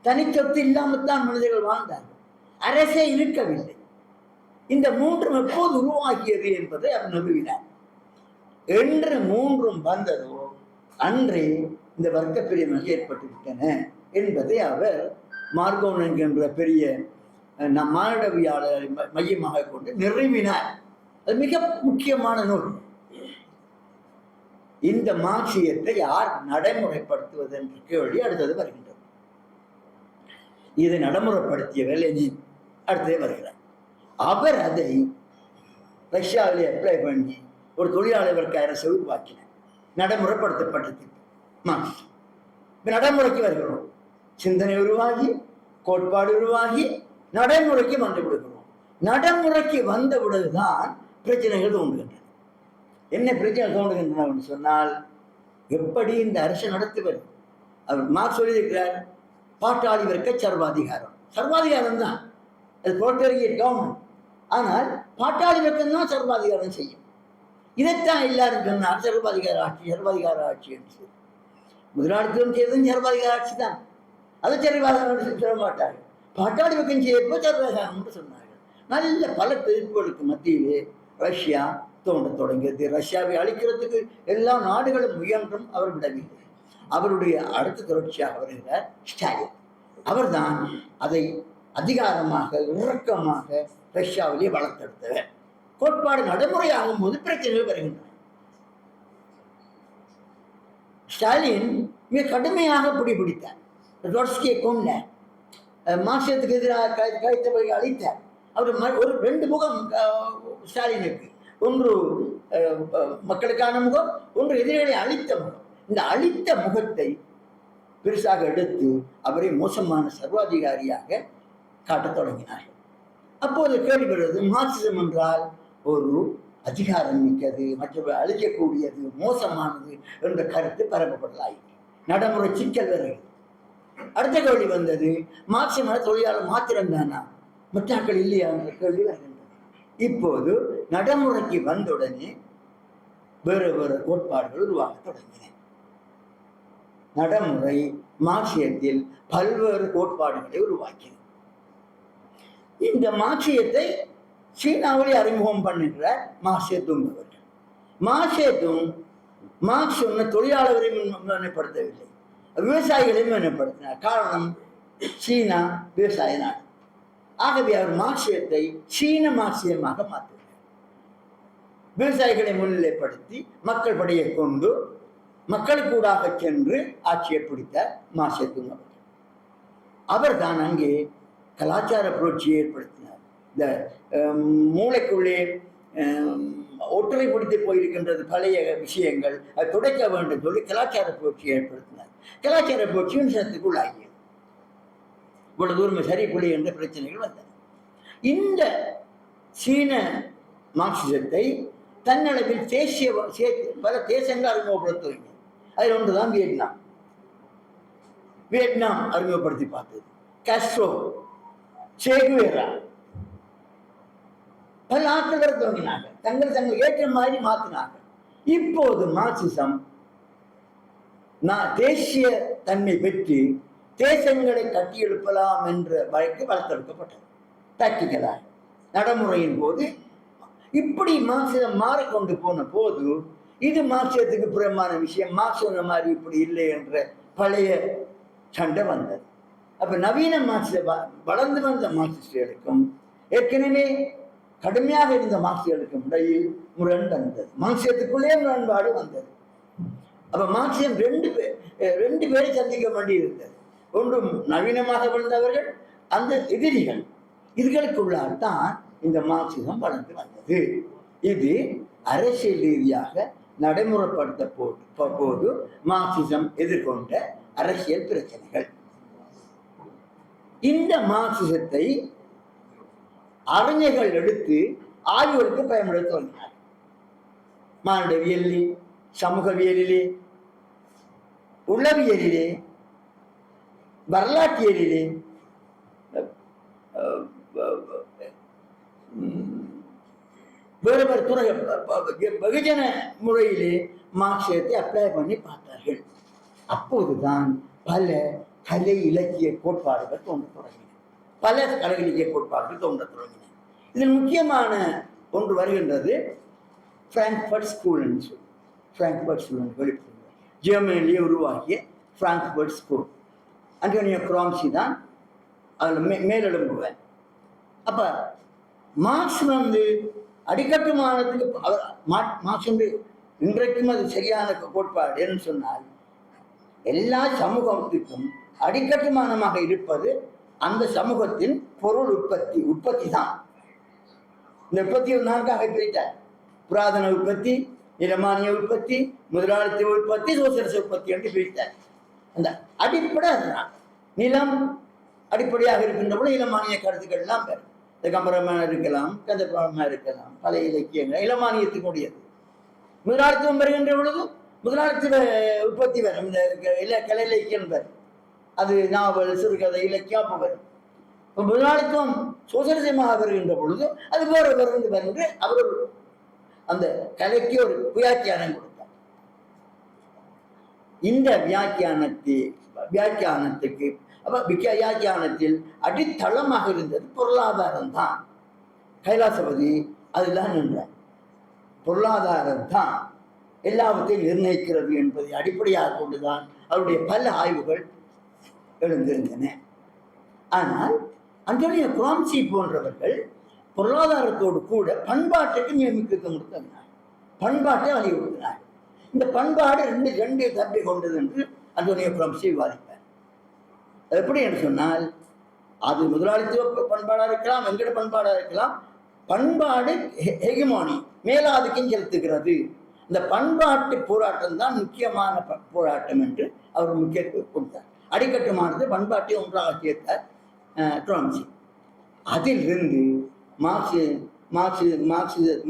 [SPEAKER 3] தனி சொத்து இல்லாமல்தான் மனிதர்கள் வாழ்ந்தார்கள். அரசே இருக்கவில்லை. இந்த மூன்றும் எப்போது உருவாகியது என்பதை அவர் நிறுவினார். என்று மூன்றும் வந்ததோ அன்றே இந்த வர்க்க பிரிவுகள் ஏற்பட்டுவிட்டன என்பதை அவர் மார்கோன் என்கின்ற பெரிய மானிடவியாளரை மையமாக கொண்டு நிறுவினார். அது மிக முக்கியமான நூல். இந்த மார்க்சியத்தை யார் நடைமுறைப்படுத்துவது என்ற கேள்வி அடுத்தது வருகின்றது. இதை நடைமுறைப்படுத்தியவர் லெனின் அடுத்தது வருகிறார். அவர் அதை ரஷ்யாவிலே அப்ளை பண்ணி ஒரு தொழிலாளர் வர்க்க அரசை உருவாக்கினார். நடைமுறைப்படுத்தப்பட்டது மார்க்ஸ். நடைமுறைக்கு வருகிறோம். சிந்தனை உருவாகி, கோட்பாடு உருவாகி, நடைமுறைக்கு வந்து விடுகிறோம். நடைமுறைக்கு வந்தவுடன்தான் பிரச்சனைகள் தோன்றுகின்றன. என்ன பிரச்சனைகள் தோன்றுகின்றன சொன்னால், எப்படி இந்த அரசு நடத்துவது? அவர் மார்க்ஸ் சொல்லியிருக்கிறார், பாட்டாளி வர்க்க சர்வாதிகாரம். சர்வாதிகாரம் தான் அது, புரோட்டரியட் கவர்மெண்ட். ஆனால் பாட்டாளி வர்க்கம் தான் சர்வாதிகாரம் செய்யும். இதைத்தான் எல்லாரும் சொன்னார், சர்வாதிகார ஆட்சி என்று. முதலாளித்துவம் செய்வதும் சர்வாதிகார ஆட்சி தான். அதை சர்வாதிகாரம் சொல்ல மாட்டார்கள். பாட்டாளி வர்க்கம் செய்யப்போ சர்வாதிகாரம் என்று சொன்னார்கள். நல்ல பல பிரிப்புகளுக்கு மத்தியிலே ரஷ்யா தோன்ற தொடங்கியது. ரஷ்யாவை அழிக்கிறதுக்கு எல்லா நாடுகளும் முயன்றும் அவர் விடவில்லை. அவருடைய அடுத்த தொடர்ச்சியாக வருகிறார் ஸ்டாலின். அவர்தான் அதை அதிகாரமாக இறக்கமாக ரஷ்யாவிலே வளர்த்தெடுத்தவர். கோட்பாடு நடைமுறையாகும் போது பிரச்சனைகள் வருகின்றன. ஸ்டாலின் மிக கடுமையாக பிடித்தார். ட்ரொட்ஸ்கியை கொண்டார். மார்க்சியத்துக்கு எதிராக கைத்தவர்களை அழித்தார். அவர் ஒரு ரெண்டு முகம் ஸ்டாலினுக்கு. ஒன்று மக்களுக்கான முகம், ஒன்று எதிரிகளை அழித்த முகம். இந்த அழித்த முகத்தை பெருசாக எடுத்து அவரை மோசமான சர்வாதிகாரியாக காட்டத் தொடங்கினார்கள். அப்போது கேள்வி வருவது, மார்க்சிசம் என்றால் ஒரு அதிகாரம் மிக்கது, மற்றவர்கள் அழிக்கக்கூடியது, மோசமானது என்ற கருத்து பரப்பப்படலாயிற்று. நடைமுறை சிக்கல் வருகிறது. அடுத்த கேள்வி வந்தது, மார்க்சியம் தொழிலாளர் மாத்திரம்தானா, மற்றாக்கள் இல்லையா என்ற கேள்வி வருகின்றது. இப்போது நடைமுறைக்கு வந்தவுடனே வேறு வேறு கோட்பாடுகள் உருவாக தொடங்கின. நடைமுறை மார்க்சியத்தில் பல்வேறு கோட்பாடுகளை உருவாக்கின. இந்த மார்க்சியத்தை சீனாவிலே அறிமுகம் பண்ணுகிறார் மார்க்சியத்தும் அவர்கள். மார்க்சியத்தும் மார்க்ஸ் சொன்ன தொழிலாளர்களையும் மேம்படுத்தவில்லை, விவசாயிகளையும் மேம்படுத்தினார். காரணம், சீனா விவசாய நாடு. ஆகவே அவர் மார்க்சியத்தை சீன மார்க்சியமாக மாற்றுகிறார். விவசாயிகளை முன்னிலைப்படுத்தி மக்கள் படையை கொண்டு மக்களுக்கூடாக சென்று ஆட்சியை பிடித்தார் மார்க்சியத்தும் அவர்கள். அவர் தான் அங்கே கலாச்சார புரட்சியை ஏற்படுத்தினார். இந்த மூளைக்குள்ளே ஒற்றுமை பிடித்து போயிருக்கின்றது பழைய விஷயங்கள், அது துடைக்க வேண்டும் சொல்லி கலாச்சார புரட்சியை ஏற்படுத்தினார். கலாச்சார புரட்சி விமர்சனத்துக்குள் ஆகியது. இவ்வளவு தூரம் சரி புள்ளி என்ற பிரச்சனைகள் வந்தன. இந்த சீன மார்க்சிசத்தை தன்னளவில் தேசிய பல தேசங்கள் அறிமுகப்படுத்துவீங்க. அதில் ஒன்றுதான் வியட்நாம். வியட்நாம் அறிமுகப்படுத்தி பார்த்தது, காஸ்ட்ரோ, சேகுவேரா, பல ஆட்கள் துவங்கினாங்க, தங்கள் ஏற்ற மாதிரி மாற்றினாங்க. இப்போது மார்க்சிசம் தேசிய தன்மை பெற்று தேசங்களை கட்டியெழுப்பலாம் என்ற வழக்கு வளர்த்தெடுக்கப்பட்டது. டாக்டிக்கலாக நடைமுறையின் போது இப்படி மார்க்சிசம் மாறிக்கொண்டு போன போது இது மார்க்சிசத்துக்கு புறமான விஷயம், மார்க்சிசம் மாதிரி இப்படி இல்லை என்ற பழைய சண்டை வந்தது. அப்ப நவீன மார்க்சிச வளர்ந்து வந்த மார்க்சிஸ்டுகளுக்கும் ஏற்கனவே கடுமையாக இருந்த மார்க்சிஸ்டுகளுக்கும் இடையில் முரண் வந்தது. மார்க்சிசத்துக்குள்ளே முரண்பாடு வந்தது. அப்ப மார்க்சிசம் ரெண்டு பேரை சந்திக்க வேண்டி இருந்தது. ஒன்றும் நவீனமாக வளர்ந்தவர்கள், அந்த எதிரிகள். இதுகளுக்குள்ளால் தான் இந்த மார்க்சிசம் வளர்ந்து வந்தது. இது அரசியல் ரீதியாக நடைமுறைப்படுத்த போது மார்க்சிசம் எதிர்கொண்ட அரசியல் பிரச்சனைகள். இந்த மார்க்சிசத்தை அறிஞர்கள் எடுத்து ஆய்வுகளுக்கு பயன்படுத்த தொடங்கினார். மானுடவியலிலே, சமூகவியலிலே, உளவியலிலே, வரலாற்றியலிலே, வேறு வேறு துறை வெகுஜன முறையிலே மார்க்சிசத்தை அப்ளை பண்ணி பார்த்தார்கள். அப்போதுதான் பல கலை இலக்கிய கோட்பாடுகள் தோன்ற தொடங்கின. பல கலை இலக்கிய கோட்பாடுகள் தோன்ற தொடங்கின. இதில் முக்கியமான ஒன்று வருகின்றது பிராங்க்ஃபர்ட் ஸ்கூல் என்று சொல்லி. பிராங்க்ஃபர்ட் ஸ்கூல் வெளிப்படுகிறது. ஜெர்மனியிலே உருவாகிய பிராங்க்ஃபர்ட் ஸ்கூல். அண்டோனியோ குராம்சி தான் அதில் மேலெழும்புவேன். அப்ப மார்க்ஸ் அடிக்கட்டுமானத்துக்கு மார்க்ஸ் இன்றைக்கும் அது சரியான கோட்பாடு என்று சொன்னால், எல்லா சமூகத்துக்கும் அடிக்கட்டுமானமாக இருப்பது அந்த சமூகத்தின் பொருள் உற்பத்தி தான். இந்த உற்பத்தியை நான்காக பிரித்தார். புராதன உற்பத்தி, நிலமானிய உற்பத்தி, முதலாளித்துவ உற்பத்தி, சோசியலிச உற்பத்தி என்று பிரித்தார். அந்த அடிப்படை அதுதான். நிலம் அடிப்படையாக இருக்கின்ற பொழுது இளமானிய கருத்துக்கள் எல்லாம் பெறும். கம்பரமாக இருக்கலாம், கந்தபுரமாக இருக்கலாம், பழைய இலக்கியங்கள் இளமானியத்தினுடையது. முதலாளித்துவம் வருகின்ற பொழுது முதலாளித்துவ உற்பத்தி வரும். இந்த கலை இலக்கியம் வரும், அது நாவல், சிறுகதை, இலக்கியம் அப்போ வரும். இப்போ முதலாளித்துவம் சோசியலிசமாக வருகின்ற பொழுது அது வேறு என்று அவர் அந்த கலைக்கு ஒரு வியாக்கியானம் கொடுத்தார். இந்த வியாக்கியானத்துக்கு வியாக்கியானத்தில் அடித்தளமாக இருந்தது பொருளாதாரம் தான். கைலாசபதி அதுதான் நின்றார். பொருளாதாரம் தான் எல்லாவற்றையும் நிர்ணயிக்கிறது என்பதை அடிப்படையாக கொண்டுதான் அவருடைய பல ஆய்வுகள் எழுந்திருந்தன. ஆனால் அண்டோனியோ குராம்சி போன்றவர்கள் பொருளாதாரத்தோடு கூட பண்பாட்டுக்கு முக்கியத்துவம் கொடுத்தார். பண்பாட்டை வலியுறுத்தினார். இந்த பண்பாடு ரெண்டு தன்மை கொண்டது என்று அண்டோனியோ குராம்சி விவாதிப்பார். எப்படி என்று சொன்னால், அது முதலாளித்துவ பண்பாடாக இருக்கலாம், வெங்கட பண்பாடாக இருக்கலாம். பண்பாடு ஹெகிமோனி, மேலாதிக்கம் செலுத்துகிறது. இந்த பண்பாட்டு போராட்டம் தான் முக்கியமான போராட்டம் என்று அவர் முக்கியத்துவம் கொடுத்தார். அடிக்கட்டுமானது பண்பாட்டை ஒன்றாக சேர்த்தார் குராம்சி. அதிலிருந்து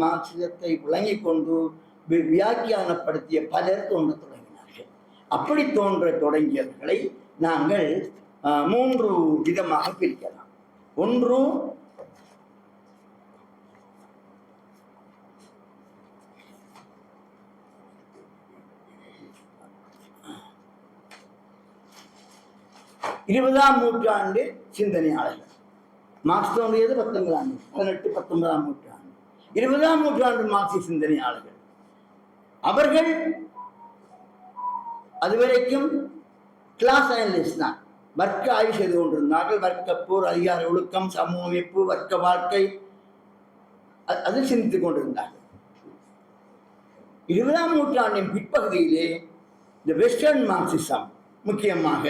[SPEAKER 3] மார்க்சிசத்தை விளங்கிக் கொண்டு வியாக்கியானப்படுத்திய பலர் தோன்ற தொடங்கினார்கள். அப்படி தோன்ற தொடங்கியவர்களை நாங்கள் 3 விதமாக பிரிக்கலாம். ஒன்று இருபதாம் நூற்றாண்டு சிந்தனையாளர்கள். மார்க்ஸ் தோன்றியது 18-19ஆம் நூற்றாண்டு. 20ஆம் நூற்றாண்டு மார்க்சிய சிந்தனையாளர்கள். அவர்கள் அதுவரைக்கும் கிளாஸ் அனலிஸ்ட் தான், வர்க்க ஆய்வு செய்து கொண்டிருந்தார்கள். வர்க்க போர், அதிகார ஒழுக்கம், சமூக அமைப்பு, வர்க்க வாழ்க்கை, அது சிந்தித்துக் கொண்டிருந்தார்கள். 20ஆம் நூற்றாண்டின் பிற்பகுதியிலே இந்த வெஸ்டர்ன் மார்க்சிசம், முக்கியமாக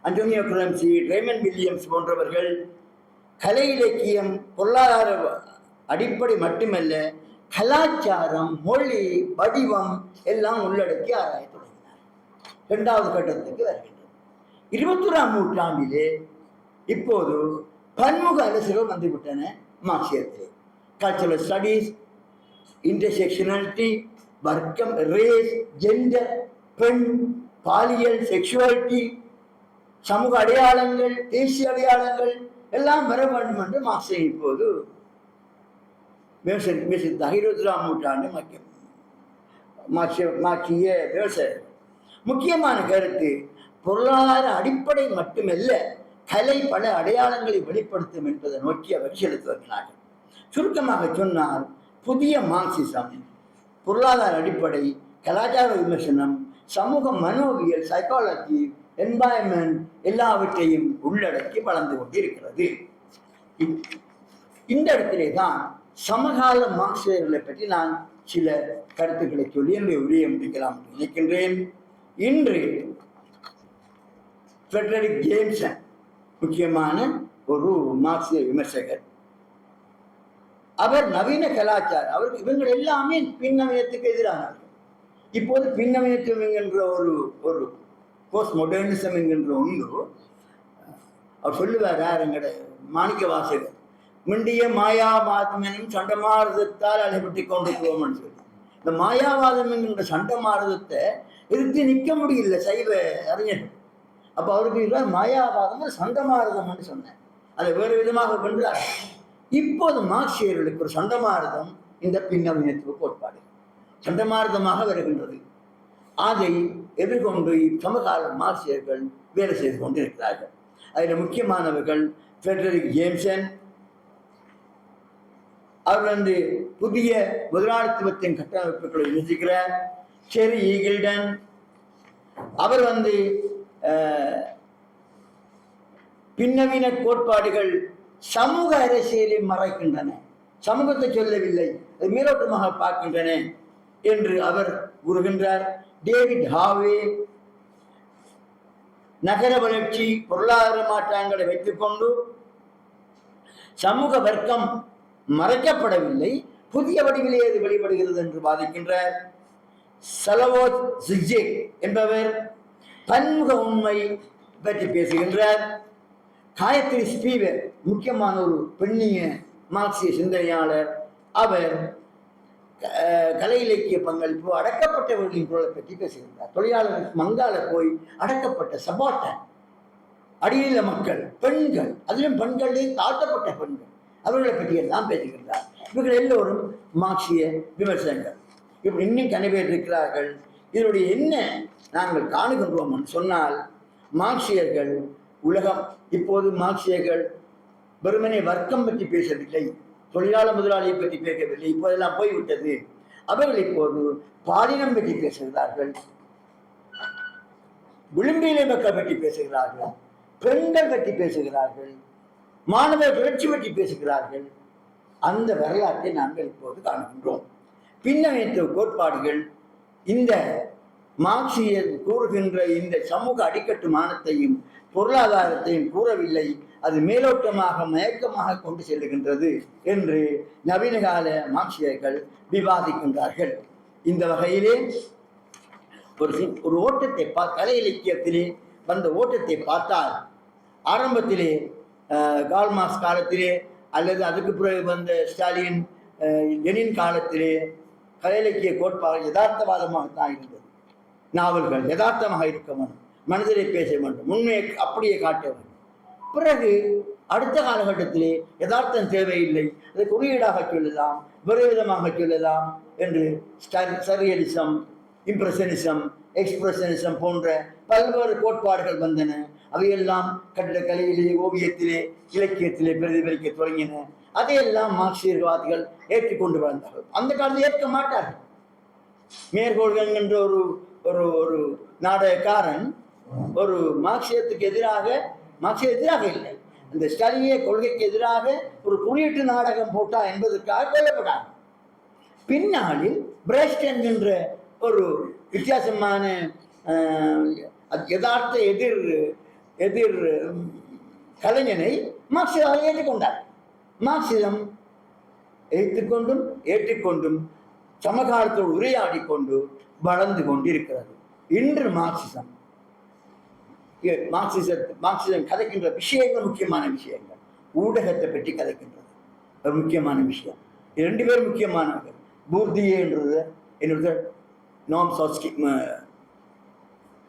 [SPEAKER 3] அண்டோனியோ குராம்சி, ரேமண்ட் வில்லியம்ஸ் போன்றவர்கள் கலை இலக்கியம் பொருளாதார அடிப்படை மட்டுமல்ல, கலாச்சாரம், மொழி, வடிவம் எல்லாம் உள்ளடக்கி ஆராய தொடங்கினார். 2வது கட்டத்துக்கு வருகின்றது. 21ஆம் நூற்றாண்டிலே இப்போது பன்முக அரசுகள் வந்துவிட்டன மார்க்சியத்திலே. கல்ச்சரல் ஸ்டடீஸ், இன்டர்செக்ஷனாலிட்டி, வர்க்கம், ரேஸ், ஜெண்டர், பெண், பாலியல், செக்ஷுவாலிட்டி, சமூக அடையாளங்கள், தேசிய அடையாளங்கள் எல்லாம் வர வேண்டும் என்று மார்க்சியம் இப்போது விமர்சித்தாக 21ஆம் நூற்றாண்டு மார்க்சிய விமர்சகர்கள். முக்கியமான கருத்து பொருளாதார அடிப்படை மட்டுமல்ல, கலை பல அடையாளங்களை வெளிப்படுத்தும் என்பதை நோக்கி அவர் செலுத்துகிறார்கள். சுருக்கமாக சொன்னால் புதிய மார்க்சிசம் பொருளாதார அடிப்படை, கலாச்சார விமர்சனம், சமூக மனோவியல், சைக்காலஜி, என்வாயன்மெண்ட் எல்லாவற்றையும் உள்ளடக்கி வளர்ந்து கொண்டிருக்கிறது. இந்த இடத்திலே தான் சமகால மார்க்சியர்களை பற்றி நான் சில கருத்துக்களை சொல்லி என்னுடைய உரையை முடிக்கலாம் என்று நினைக்கின்றேன். இன்று ஃபிரெடரிக் ஜேம்சன் முக்கியமான ஒரு மார்க்சிய விமர்சகர். அவர் நவீன கலாச்சாரம், அவருக்கு இவங்க எல்லாமே பின்னவீனத்துக்கு எதிரானவர்கள். இப்போது பின்னவீனத்துவம் என்கின்ற ஒரு போஸ்ட் மாடர்னிசம் என்கின்ற ஒன்று அவர் சொல்லுவார். யார் எங்கட மாணிக்க வாசகர், முண்டிய மாயாவாதம் எனும் சண்டமாரதத்தால் அழைப்பட்டு கொண்டிருக்கிறோம் சொல்லி, இந்த மாயாவாதம் என்கின்ற சண்டமாரதத்தை எதிர்த்து நிற்க முடியல சைவ அறிஞர்கள். அப்போ அவருக்கு மாயாவாதம் சண்டமாரதம்னு சொன்னேன், அதை வேறு விதமாக கொண்டார். இப்போது மார்க்சியர்களுக்கு ஒரு சண்டமாரதம் இந்த பின்னவீனத்துவ கோட்பாடு சண்டமாரதமாக வருகின்றது. அதை எதிர்கொண்டு சமகால மார்க்சியர்கள் வேலை செய்து கொண்டிருக்கிறார்கள். அதில் முக்கியமானவர்கள் ஃபிரெடரிக் ஜேம்சன், அவர் புதிய முதலாளித்துவத்தின் கட்டமைப்புகளை யோசிக்கிறார். செரி ஈகிள்டன், அவர் பின்னவீன கோட்பாடுகள் சமூக அரசியலை மறைக்கின்றன, சமூகத்தை சொல்லவில்லை, அது மேலோட்டமாக பார்க்கின்றன என்று அவர் கூறுகின்றார். டேவிட் ஹாவே நகர வளர்ச்சி, பொருளாதார மாற்றங்களை வைத்துக் கொண்டு சமூக வர்க்கம் மறைக்கப்படவில்லை, புதிய வடிவிலே அது வெளிப்படுகிறது என்று வாதிக்கின்றார். சலவோத் ஜிக்ஜேக் என்பவர் பன்முக உண்மை பற்றி பேசுகின்றார். காயத்ரி ஸ்பீவர் முக்கியமான ஒரு பெண்ணிய மார்க்சிய சிந்தனையாளர். அவர் கலை இலக்கிய பங்களிப்பு, அடக்கப்பட்டவர்களின் குரலை பற்றி பேசுகின்றார். தொழிலாளர் மங்கால போய் அடக்கப்பட்ட சபாட்டன், அடிநில மக்கள், பெண்கள், அதிலும் பெண்களே தாழ்த்தப்பட்ட பெண்கள், அவர்களை பற்றி எல்லாம் பேசுகின்றார். இவர்கள் எல்லோரும் மார்க்சிய விமர்சகர்கள். இப்படி இன்னும் கனவேர் இருக்கிறார்கள். இதனுடைய என்ன நாங்கள் காணுகின்றோம் என்று சொன்னால், மார்க்சியர்கள் உலகம் இப்போது மார்க்சியர்கள் வெறுமனே வர்க்கம் பற்றி பேசவில்லை, தொழிலாளர் முதலாளியை பற்றி பேசவில்லை, இப்போதெல்லாம் போய்விட்டது. அவர்கள் இப்போது பாலினம் பற்றி பேசுகிறார்கள், விளிம்பிலை மக்கள் பற்றி பேசுகிறார்கள், பெண்கள் பற்றி பேசுகிறார்கள், மாணவர் கிளர்ச்சி பற்றி பேசுகிறார்கள். அந்த வரலாற்றை நாங்கள் இப்போது காணுகின்றோம். பின்னணித்துவ கோட்பாடுகள் இந்த மார்க்சியர் கூறுகின்ற இந்த சமூக அடிக்கட்டுமானத்தையும் பொருளாதாரத்தையும் கூறவில்லை, அது மேலோட்டமாக மயக்கமாக கொண்டு செல்லுகின்றது என்று நவீன கால மார்க்சியர்கள் விவாதிக்கின்றார்கள். இந்த வகையிலே ஒரு ஓட்டத்தை கலை இலக்கியத்திலே வந்த ஓட்டத்தை பார்த்தால், ஆரம்பத்திலே கார்ல் மார்க்ஸ் காலத்திலே அல்லது அதுக்கு பிறகு வந்த ஸ்டாலின் லெனின் காலத்திலே கலை இலக்கிய கோட்பாடு யதார்த்தவாதமாகத்தான் இருந்தது. நாவல்கள் யதார்த்தமாக இருக்க வேண்டும், மனிதரை பேச வேண்டும், உண்மையை அப்படியே காட்ட வேண்டும். பிறகு அடுத்த காலகட்டத்திலே யதார்த்தம் தேவையில்லை, அதை குறியீடாக சொல்லலாம், விரைவிதமாக சொல்லலாம் என்று சர்ரியலிசம், இம்ப்ரெஷனிசம், எக்ஸ்பிரஷனிசம் போன்ற பல்வேறு கோட்பாடுகள் வந்தன. அவையெல்லாம் கட்டிடக்கலையிலே, ஓவியத்திலே, இலக்கியத்திலே பிரதிபலிக்க தொடங்கின. அதையெல்லாம் மார்க்சியவாதிகள் ஏற்றுக்கொண்டு வந்தார்கள். அந்த காலத்தில் ஏற்க மாட்டார்கள். மேற்கோள்கள் என்ற ஒரு ஒரு நாடகக்காரன் ஒரு மார்க்சியத்துக்கு எதிராக, மார்க்சிய எதிராக இல்லை, அந்த ஸ்டாலினிய கொள்கைக்கு எதிராக ஒரு குறியீட்டு நாடகம் போட்டா என்பதற்காக கொல்லப்பட்டார். பின்னாளில் பிரஷ்ட் என்கின்ற ஒரு வித்தியாசமான யதார்த்த எதிர் கலைஞனை மார்க்சியம் ஏற்றுக்கொண்டார். மார்க்சியம் ஏற்றுக்கொண்டும் சமகாலத்தோடு உரையாடி கொண்டு வளர்ந்து கொண்டிருக்கிறது. இன்று மார்க்சிசம் கதைக்கின்ற விஷயங்கள் முக்கியமான விஷயங்கள். ஊடகத்தை பற்றி கதைக்கின்றது ஒரு முக்கியமான விஷயம். இரண்டு பேர் முக்கியமானவர்கள். பூர்தியே என்னுடைய நோம்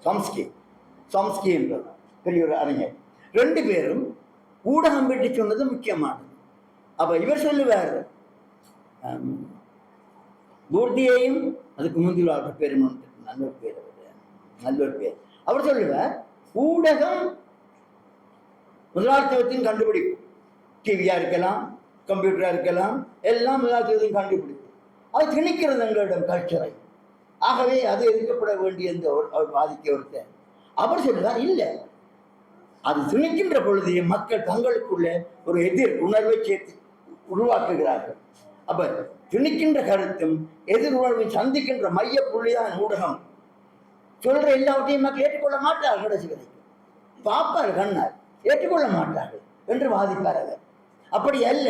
[SPEAKER 3] சாம்ஸ்கி என்றது. பெரிய ஒரு அறிஞர். ரெண்டு பேரும் ஊடகம் பற்றி சொன்னது முக்கியமானது. அப்ப இவர் சொல்லுவார், பூர்த்தியையும் அதுக்கு முந்திய பேர் நல்ல ஒரு பேர். அவர் சொல்லுவார், ஊடகம் முதலாளித்துவத்தின் கண்டுபிடிப்பு. டிவியா இருக்கலாம், கம்ப்யூட்டரா இருக்கலாம், எல்லாம் முதலாளித்துவத்தின் கண்டுபிடிப்பு. அது திணிக்கிறது எங்களிடம் கல்ச்சரை. ஆகவே அது எதிர்க்கப்பட வேண்டிய அவர் வாதிக்க ஒருத்தர். அவர் சொல்லுவார், இல்லை, அது திணிக்கின்ற பொழுது மக்கள் தங்களுக்குள்ள ஒரு எதிர் உணர்வை சேர்த்து உருவாக்குகிறார்கள். அப்ப திணிக்கின்ற கருத்தும் எதிர் உணர்வை சந்திக்கின்ற மைய புள்ளிதான் ஊடகம். சொல்ற எல்லாவற்றையும் மக்கள் ஏற்றுக்கொள்ள மாட்டார்கள். கடைசி வரைக்கும் பார்ப்பார் கண்ணார், ஏற்றுக்கொள்ள மாட்டார்கள் என்று வாதிப்பார் அவர். அப்படி அல்ல,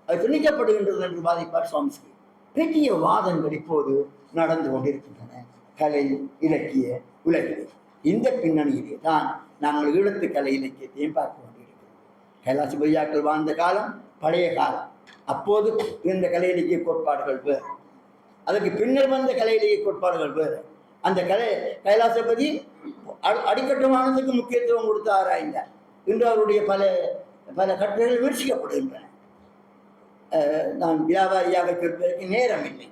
[SPEAKER 3] அது திணிக்கப்படுகின்றது என்று வாதிப்பார் சாம்ஸ்கி. பெரிய வாதங்கள் இப்போது நடந்து கொண்டிருக்கின்றன கலை இலக்கிய உலகிலே. இந்த பின்னணியிலே தான் நாங்கள் ஈழத்து கலை இலக்கியத்தையும் பார்க்க வேண்டியிருக்கிறோம். கைலாசபதியாக்கள் வாழ்ந்த காலம் பழைய காலம். அப்போது இருந்த கலை இலக்கிய கோட்பாடுகள் வேறு, அதற்கு பின்னர் வந்த கலை இலக்கிய கோட்பாடுகள் வேறு. அந்த கைலாசபதி அடிக்கட்டுமானதுக்கு முக்கியத்துவம் கொடுத்து ஆராய்ந்தார். இன்று அவருடைய பல பல கட்டுரைகள் விமர்சிக்கப்படுகின்றன. நான் வியாபாரியாக சொல்வதற்கு நேரம் இல்லை.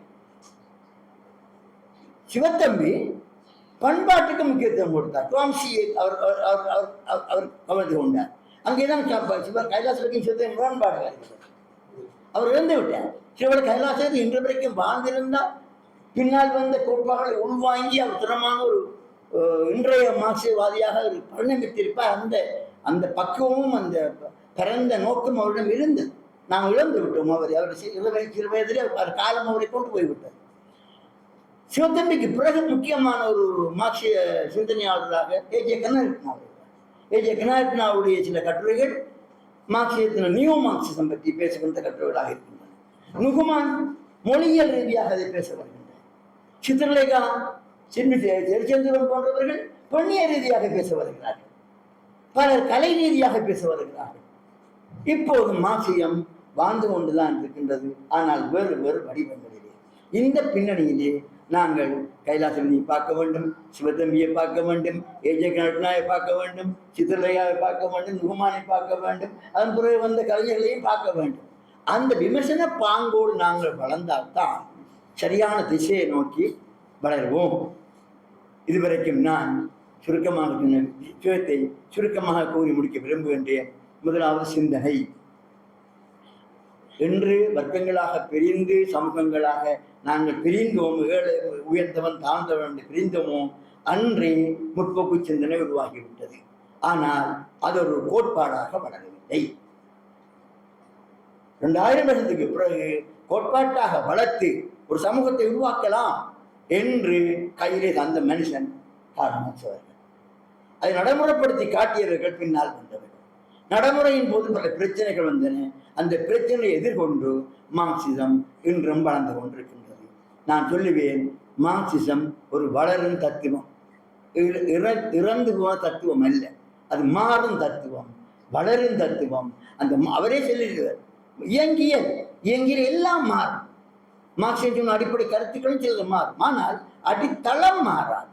[SPEAKER 3] சிவத்தம்பி பண்பாட்டுக்கு முக்கியத்துவம் கொடுத்தார். குவாம்சியை அவர் கவர்ந்து கொண்டார். அங்கேதான் கைலாசபதியின் சிவத்தம்பி முரண்பாடு வருகிறது. அவர் இறந்து விட்டார். சிவபடி கைலாசபதி இன்று வரைக்கும் வாழ்ந்திருந்தால் பின்னால் வந்த கோட்பாடுகளை உள்வாங்கி அவர் திறமான ஒரு இன்றைய மார்க்சியவாதியாக பரிணமித்திருப்பார். அந்த பக்குவமும் அந்த பரந்த நோக்கம் அவரிடம் இருந்தது. நாம் இழந்து விட்டோம். அவர் சிறு வயதிலே அவர் காலம் அவரை கொண்டு போய்விட்டார். சிவத்தம்பிக்கு பிறகு முக்கியமான ஒரு மார்க்சிய சிந்தனையாளராக ஏஜே கனாரட்னாவுடைய சில கட்டுரைகள் மார்க்சியத்தின் நியூ மார்க்சிசம் பற்றி பேசுகின்ற கட்டுரைகளாக இருக்கின்றன. நுகுமான் மொழியியல் ரீதியாக அதை பேச வருகின்றனர். சித்திரலேகா திருச்செந்தூரம் போன்றவர்கள் பெண்ணிய ரீதியாக பேச வருகிறார்கள். பலர் கலை ரீதியாக பேச வருகிறார்கள். இப்போது மார்க்சியம் வாழ்ந்து கொண்டுதான் இருக்கின்றது, ஆனால் வேறு வேறு வடிவங்களிலே. இந்த பின்னணியிலே நாங்கள் கைலாசபதியை பார்க்க வேண்டும், சிவத்தம்பியை பார்க்க வேண்டும், ஏஜே கனாரட்னாவை பார்க்க வேண்டும், சித்திரலேகாவை பார்க்க வேண்டும், நுகுமானை பார்க்க வேண்டும், அதன் பிறகு வந்த கலைஞர்களையும் பார்க்க வேண்டும். அந்த விமர்சன பாங்கோடு நாங்கள் வளர்ந்தால்தான் சரியான திசையை நோக்கி வளருவோம். இதுவரைக்கும் நான் சுருக்கமாக விஷயத்தை சுருக்கமாக கூறி முடிக்க விரும்புகின்றேன். முதலாவது சிந்தனை. இன்று வர்க்கங்களாக பிரிந்து சமூகங்களாக நாங்கள் பிரிந்தோம், ஏழை உயர்ந்தவன் தாழ்ந்தவன் என்று பிரிந்தோமோ அன்றே முற்போக்கு சிந்தனை உருவாகிவிட்டது. ஆனால் அது ஒரு கோட்பாடாக வளரவில்லை. 2000 வருடத்துக்கு பிறகு கோட்பாட்டாக வளர்த்து ஒரு சமூகத்தை உருவாக்கலாம் என்று கையிலே தந்த மனுஷன் காரணமற்றவர்கள். அதை நடைமுறைப்படுத்தி காட்டியவர்கள் பின்னால் வந்தவர்கள். நடைமுறையின் போது பல பிரச்சனைகள் வந்தன. அந்த பிரச்சனையை எதிர்கொண்டு மார்க்சிசம் இன்றும் வளர்ந்து கொண்டிருக்கின்றது. நான் சொல்லுவேன், மார்க்சிசம் ஒரு வளரும் தத்துவம், இறந்து போன தத்துவம் அல்ல. அது மாறும் தத்துவம், வளரும் தத்துவம். அந்த அவரே சொல்லுகிறார், இயங்கியல் எல்லாம் மாறும். மார்க்சியம் அடிப்படை கருத்துக்களும் சிலது மாறும், ஆனால் அடித்தளம் மாறாது.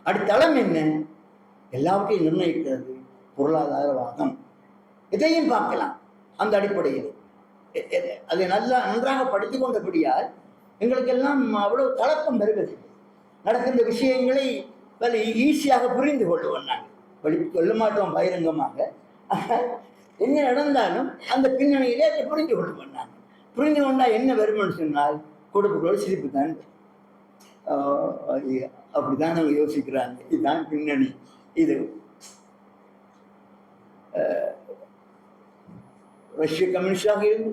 [SPEAKER 3] அடித்தளம் என்ன? எல்லாவற்றையும் நிர்ணயிக்கிறது பொருளாதாரவாதம். இதையும் பார்க்கலாம் அந்த அடிப்படையில். அதை நன்றாக படித்து கொண்டபடியால் எங்களுக்கெல்லாம் அவ்வளவு தளக்கம் வருவதில்லை. நடக்கின்ற விஷயங்களை ஈஸியாக புரிந்து கொள்ளுவோம். நாங்கள் சொல்ல மாட்டோம் பகிரங்கமாக. என்ன நடந்தாலும் அந்த பின்னணியிலே அதை புரிந்து கொள்ளுவோம். நாங்கள் புரிந்து கொண்டால் என்ன வரும்னு சொன்னால் கொடுப்புகளோடு சிரிப்பு தான். அப்படிதான் அவங்க யோசிக்கிறாங்க. இதுதான் பின்னணி. இது ரஷ்ய கம்யூனிஸ்டாக இருந்து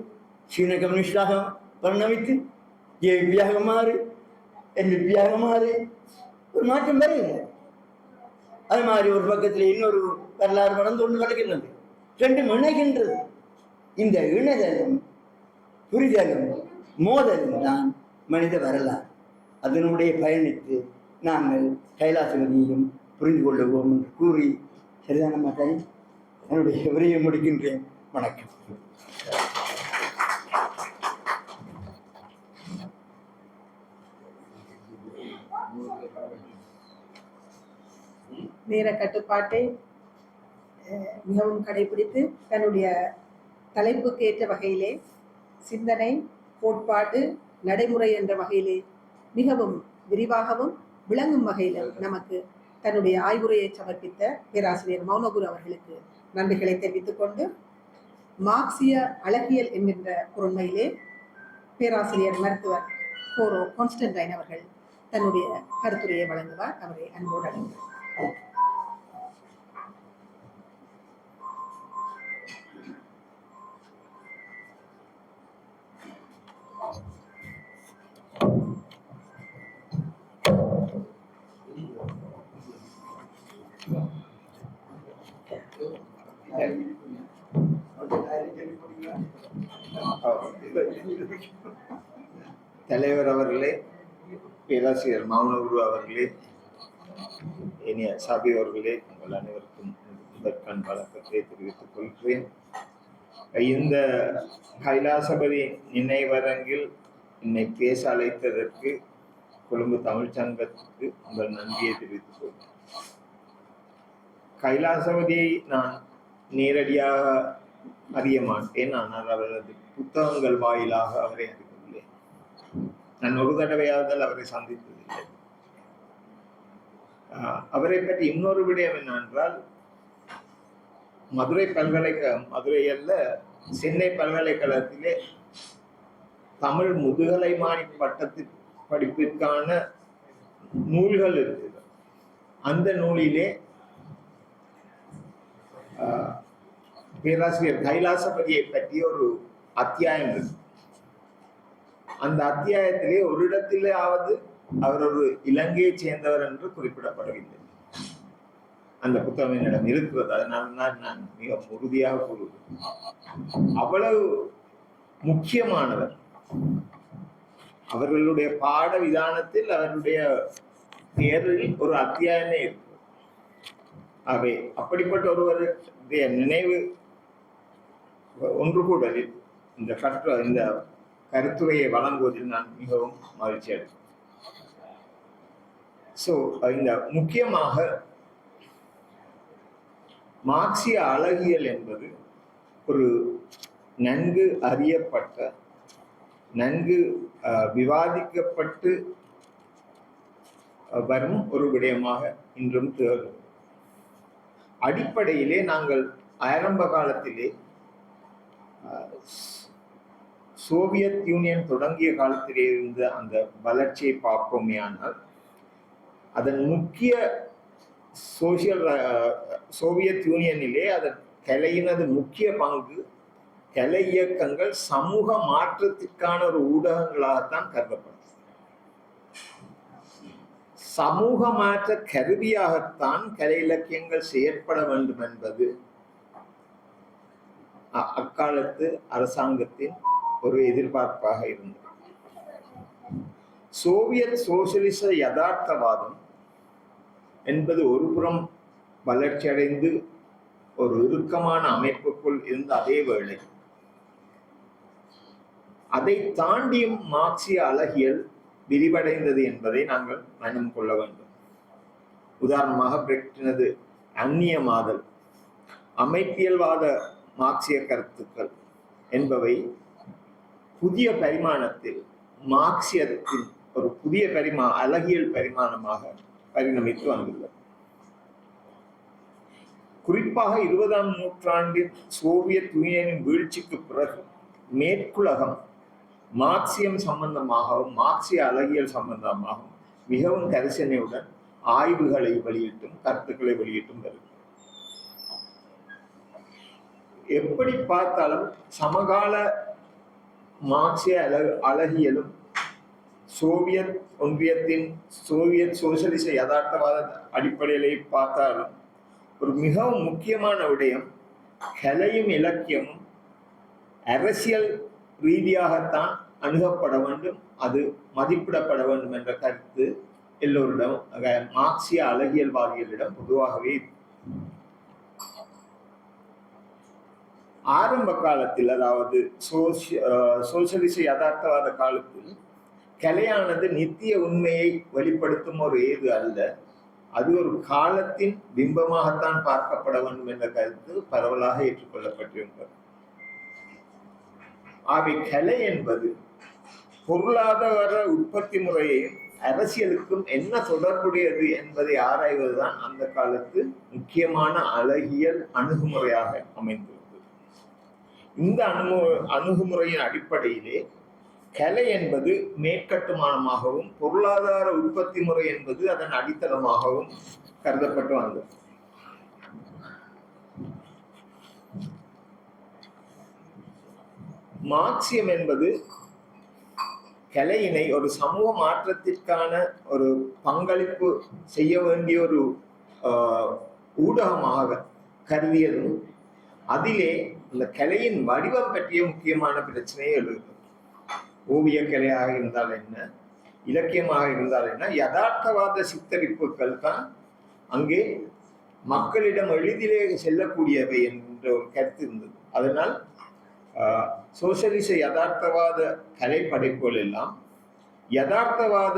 [SPEAKER 3] சீன கம்யூனிஸ்டாக பரிணமித்து ஏபியாக மாறி என்பியாக மாறி ஒரு மாற்றம் வருகிறது. அது மாதிரி ஒரு பக்கத்தில் இன்னொரு வரலாறு வளர்ந்து கொண்டு நடக்கிறது. ரெண்டும் இணைகின்றது. இந்த இணைதலும் புரிதலும் மோதலும் தான் மனித வரலாறு. அதனுடைய பயணித்து நாங்கள் கைலாசபதியையும் புரிந்து கொள்ளுவோம் என்று கூறி சரிதான மாட்டாய் என்னுடைய உரையை முடிக்கின்றேன். வணக்கம்.
[SPEAKER 1] நேர கட்டுப்பாட்டை மிகவும் கடைபிடித்து தன்னுடைய தலைப்புக்கேற்ற வகையிலே சிந்தனை, கோட்பாடு, நடைமுறை என்ற வகையிலே மிகவும் விரிவாகவும் விளங்கும் வகையில் நமக்கு தன்னுடைய ஆய்வுரையை சமர்ப்பித்த பேராசிரியர் மௌனகுரு அவர்களுக்கு நன்றிகளை தெரிவித்துக் கொண்டு, மார்க்சிய அழகியல் என்கின்ற பொருண்மையிலே பேராசிரியர் மருத்துவர் கோரோ கான்ஸ்டன்டைன் அவர்கள் தன்னுடைய கருத்துரையை வழங்குவார். அவரை அன்போடு அழைக்கிறேன்.
[SPEAKER 4] தலைவர் அவர்களே, பேராசிரியர் மௌனகுரு அவர்களே, இனிய சாபி அவர்களே, உங்கள் அனைவருக்கும் முதற்கண் வணக்கத்தை தெரிவித்துக் கொள்கிறேன். இந்த கைலாசபதி நினைவரங்கில் என்னை பேச அழைத்ததற்கு கொழும்பு தமிழ் சங்கத்துக்கு உங்கள் நன்றியை தெரிவித்துக் கொள்கிறேன். கைலாசபதியை நான் நேரடியாக அறிய மாட்டேன், ஆனால் அவரது புத்தகங்கள் வாயிலாக அவரை அறிந்துள்ளேன். நான் ஒரு தடவையாவது அவரை சந்தித்ததில்லை. அவரை பற்றி இன்னொரு விடயம் என்னவென்றால், மதுரை அல்ல, சென்னை பல்கலைக்கழகத்திலே தமிழ் முதுகலை மாணி பட்டத்து படிப்பிற்கான நூல்கள் இருக்குது. அந்த நூலிலே பேராசிரியர் கைலாசபதியை பற்றி ஒரு அத்தியாயம் இருக்கு. அந்த அத்தியாயத்திலே ஒரு இடத்திலேயாவது அவர் ஒரு இலங்கையை சேர்ந்தவர் என்று குறிப்பிடப்படவில்லை. அந்த புத்தகம் என்னிடம் இருக்கிறது. அதனால்தான் நான் மிக உறுதியாக கூறுவேன். அவ்வளவு முக்கியமானவர். அவர்களுடைய பாட விதானத்தில் அவருடைய பெயரில் ஒரு அத்தியாயமே இருக்கு. அவை அப்படிப்பட்ட ஒருவருடைய நினைவு ஒன்று கூடலில் இந்த கருத்துரையை வழங்குவதில் நான் மிகவும் மகிழ்ச்சி அடைகிறேன். இந்த முக்கியமாக மார்க்சிய அழகியல் என்பது ஒரு நன்கு அறியப்பட்ட, நன்கு விவாதிக்கப்பட்டு வரும் ஒரு விடயமாக இன்றும் திகழ்கிறது. அடிப்படையிலே நாங்கள் ஆரம்ப காலத்திலே சோவியத் யூனியன் தொடங்கிய காலத்திலே இருந்த அந்த வளர்ச்சியை பார்ப்போமே, ஆனால் அதன் முக்கிய சோவியத் யூனியனிலே அதன் கலையினது முக்கிய பங்கு, கலை இயக்கங்கள் சமூக மாற்றத்திற்கான ஒரு ஊடகங்களாகத்தான் கருதப்படும். சமூக மாற்ற கருவியாகத்தான் கலை இலக்கியங்கள் செயற்பட வேண்டும் என்பது அக்காலத்து அரசாங்கத்தின் ஒரு எதிர்பார்ப்பாக இருந்தது. சோவியத் சோசியலிச யதார்த்தவாதம் என்பது ஒரு புறம் வளர்ச்சி அடைந்து ஒரு இறுக்கமான அமைப்புக்குள் இருந்த அதே வேளை, அதை தாண்டியும் மார்க்சிய அழகியல் விரிவடைந்தது என்பதை நாங்கள் மனம் கொள்ள வேண்டும். உதாரணமாக பிரெக்டினது அந்நியமாதல், அமைப்பியல்வாத மார்க்சிய கருத்துக்கள் என்பவை புதிய பரிமாணத்தில் மார்க்சியத்தின் ஒரு புதிய அழகியல் பரிமாணமாக பரிணமித்து வந்துள்ளது. குறிப்பாக 20ஆம் நூற்றாண்டின் சோவியத் யூனியனின் வீழ்ச்சிக்கு பிறகு மேற்குலகம் மார்க்சியம் சம்பந்தமாகவும் மார்க்சிய அழகியல் சம்பந்தமாகவும் மிகவும் கரிசனையுடன் ஆய்வுகளை வெளியிட்டும் கருத்துக்களை வெளியிட்டும் வருகிறது. எப்படி பார்த்தாலும் சமகால மார்க்சிய அழகியலும் சோவியத் ஒன்றியத்தின் சோவியத் சோசியலிச யதார்த்தவாத அடிப்படையிலே பார்த்தாலும் ஒரு மிகவும் முக்கியமான விடயம், கலையும் இலக்கியமும் அரசியல் ரீதியாகத்தான் அணுகப்பட வேண்டும், அது மதிப்பிடப்பட வேண்டும் என்ற கருத்து எல்லோரிடம், மார்க்சிய அழகியல்வாதிகளிடம் பொதுவாகவே. ஆரம்ப காலத்தில், அதாவது சோசியலிச யதார்த்தவாத காலத்தில், கலையானது நித்திய உண்மையை வெளிப்படுத்தும் ஒரு ஏது அல்ல, அது ஒரு காலத்தின் பிம்பமாகத்தான் பார்க்கப்பட வேண்டும் என்ற கருத்து பரவலாக ஏற்றுக்கொள்ளப்பட்டிருக்கிறது. ஆகவே கலை என்பது பொருளாதார உற்பத்தி முறையையும் அரசியலுக்கும் என்ன தொடர்புடையது என்பதை ஆராய்வதுதான் அந்த காலத்து முக்கியமான அழகியல் அணுகுமுறையாக அமைந்துள்ளது. இந்த அணுகுமுறையின் அடிப்படையிலே கலை என்பது மேற்கட்டுமானமாகவும் பொருளாதார உற்பத்தி முறை என்பது அதன் அடித்தளமாகவும் கருதப்பட்டு வந்தது. மார்க்சியம் என்பது கலையினை ஒரு சமூக மாற்றத்திற்கான ஒரு பங்களிப்பு செய்ய வேண்டிய ஒரு ஊடகமாக கருதியதும் அதிலே இந்த கலையின் வடிவம் பற்றிய முக்கியமான பிரச்சனையை எழுதுகிறது. ஓவிய கலையாக இருந்தால் என்ன, இலக்கியமாக இருந்தால் என்ன, யதார்த்தவாத சித்தரிப்புகள் தான் அங்கே மக்களிடம் எளிதிலே செல்லக்கூடியவை என்ற ஒரு கருத்து இருந்தது. அதனால் சோசியலிச யதார்த்தவாத கலை படைப்புகள் எல்லாம் யதார்த்தவாத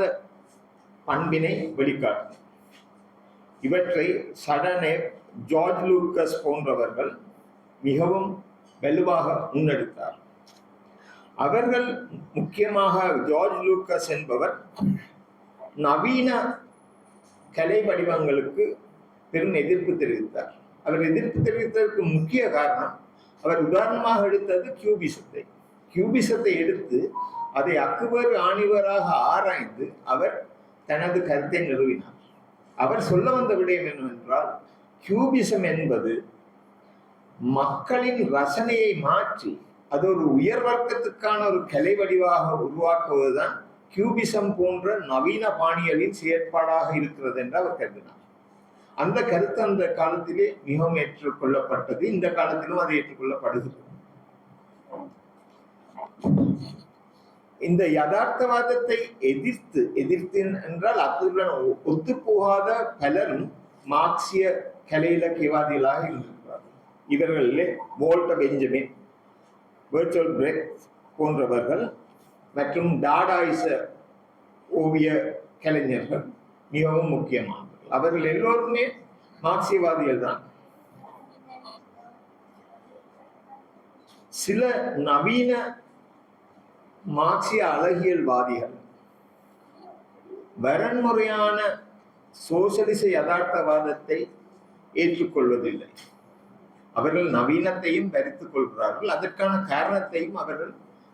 [SPEAKER 4] பண்பினை வெளிக்காட்டும். இவற்றை சடனே ஜார்ஜ் லூக்கஸ் போன்றவர்கள் மிகவும் வலுவாக முன்னெடுத்தார். அவர்கள் முக்கியமாக ஜார்ஜ் லூக்கஸ் என்பவர் நவீன கலை வடிவங்களுக்கு பெரும் எதிர்ப்பு தெரிவித்தார். அவர் எதிர்ப்பு தெரிவித்ததற்கு முக்கிய காரணம், அவர் உதாரணமாக எடுத்தது கியூபிசத்தை எடுத்து அதை அக்குவர் ஆணிவராக ஆராய்ந்து அவர் தனது கருத்தை நிறுவினார். அவர் சொல்ல வந்த விடயம் என்னவென்றால், கியூபிசம் என்பது மக்களின் ரசனையை மாற்றி அது ஒரு உயர் வர்க்கத்துக்கான ஒரு கலை வடிவாக உருவாக்குவதுதான் கியூபிசம் போன்ற நவீன பாணிகளின் செயற்பாடாக இருக்கிறது என்று அவர் கருதினார். அந்த கருத்து அந்த காலத்திலே மிகவும் ஏற்றுக்கொள்ளப்பட்டது. இந்த காலத்திலும் அது ஏற்றுக்கொள்ளப்படுகிறது. இந்த யதார்த்தவாதத்தை எதிர்த்து என்றால் அத்துடன் ஒத்துப்போகாத பலரும் மார்க்சிய கலை இலக்கியவாதிகளாக இருந்திருக்கிறார்கள். இவர்களிலே வோல்டர் பெஞ்சமின், பெர்டோல்ட் பிரெக்ட் போன்றவர்கள் மற்றும் டாடாயிச ஓவிய கலைஞர்கள் மிகவும் முக்கியமானவர்கள். அவர்கள் எல்லோருமே மார்க்சியவாதிகள் தான். சில நவீன மார்க்சிய அழகியல்வாதிகள் வரன்முறையான சோசியலிச யதார்த்தவாதத்தை ஏற்றுக்கொள்வதில்லை. அவர்கள் நவீனத்தையும் தரித்துக் கொள்கிறார்கள். அதற்கான காரணத்தையும் அவர்கள்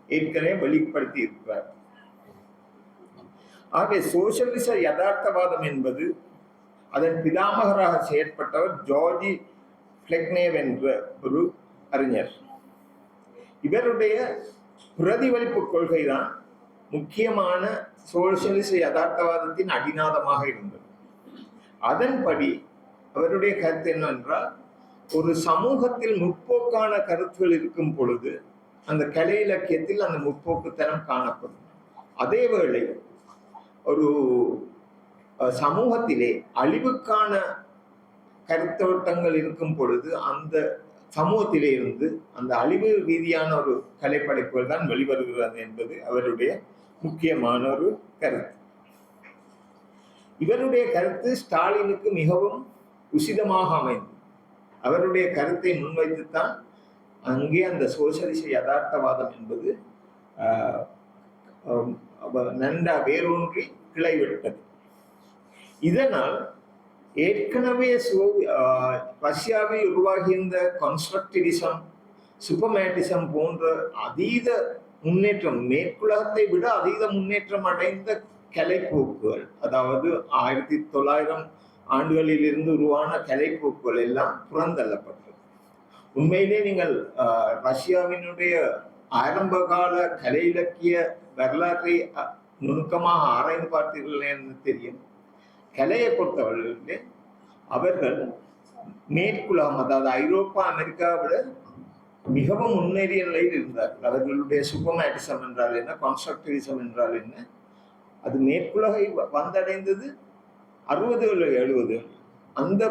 [SPEAKER 4] ஏற்கனவே வெளிப்படுத்தி இருக்கிறார்கள். ஆகவே சோசியலிச யதார்த்தவாதம் என்பது அதன் பிதாமகராக செயற்பட்டவர் ஜார்ஜி பிளெக்னேவ் என்ற ஒரு அறிஞர். இவருடைய பிரதிபலிப்பு கொள்கைதான் முக்கியமான சோசியலிச யதார்த்தவாதத்தின் அடிநாதமாக இருந்தது. அதன்படி அவருடைய கருத்து என்னவென்றால், ஒரு சமூகத்தில் முற்போக்கான கருத்துகள் இருக்கும் பொழுது அந்த கலை இலக்கியத்தில் அந்த முற்போக்குத்தனம் காணப்படும். அதேவேளை ஒரு சமூகத்திலே அழிவுக்கான கருத்தோட்டங்கள் இருக்கும் பொழுது அந்த சமூகத்திலே இருந்து அந்த அழிவு ரீதியான ஒரு கலைப்படைப்புகள் தான் வெளிவருகிறது என்பது அவருடைய முக்கியமான ஒரு கருத்து. இவருடைய கருத்து ஸ்டாலினுக்கு மிகவும் உசிதமாக அமைந்தது. அவருடைய கருத்தை முன்வைத்துத்தான் அங்கே அந்த சோசியலிச யதார்த்தவாதம் என்பது நன்றா வேரூன்றி கிளைவிட்டது. இதனால் ஏற்கனவே ரஷ்யாவில் உருவாகியிருந்த கன்ஸ்ட்ரக்டிவிசம், சூப்பர்மேட்டிசம் போன்ற அதீத முன்னேற்றம், மேற்குலகத்தை விட அதீத முன்னேற்றம் அடைந்த கலைப்போக்குகள், அதாவது 1900 ஆண்டுகளில் இருந்து உருவான கலைப்போக்குகள் எல்லாம் புறந்தள்ளப்பட்டது. உண்மையிலே நீங்கள் ரஷ்யாவினுடைய ஆரம்ப கால கலை இலக்கிய வரலாற்றை நுணுக்கமாக ஆராய்ந்து பார்த்தீர்கள் என்று தெரியும். கலையை பொறுத்தவரையிலே அவர்கள் மேற்குலகம், அதாவது ஐரோப்பா, அமெரிக்காவை விட மிகவும் முன்னேறிய நிலையில் இருந்தார்கள். அவர்களுடைய சூப்பர்மேட்டிசம் என்றால் என்ன, கன்ஸ்ட்ரக்டிவிசம் என்றால் என்ன, அது மேற்குலகை வந்தடைந்தது 60 70. அந்த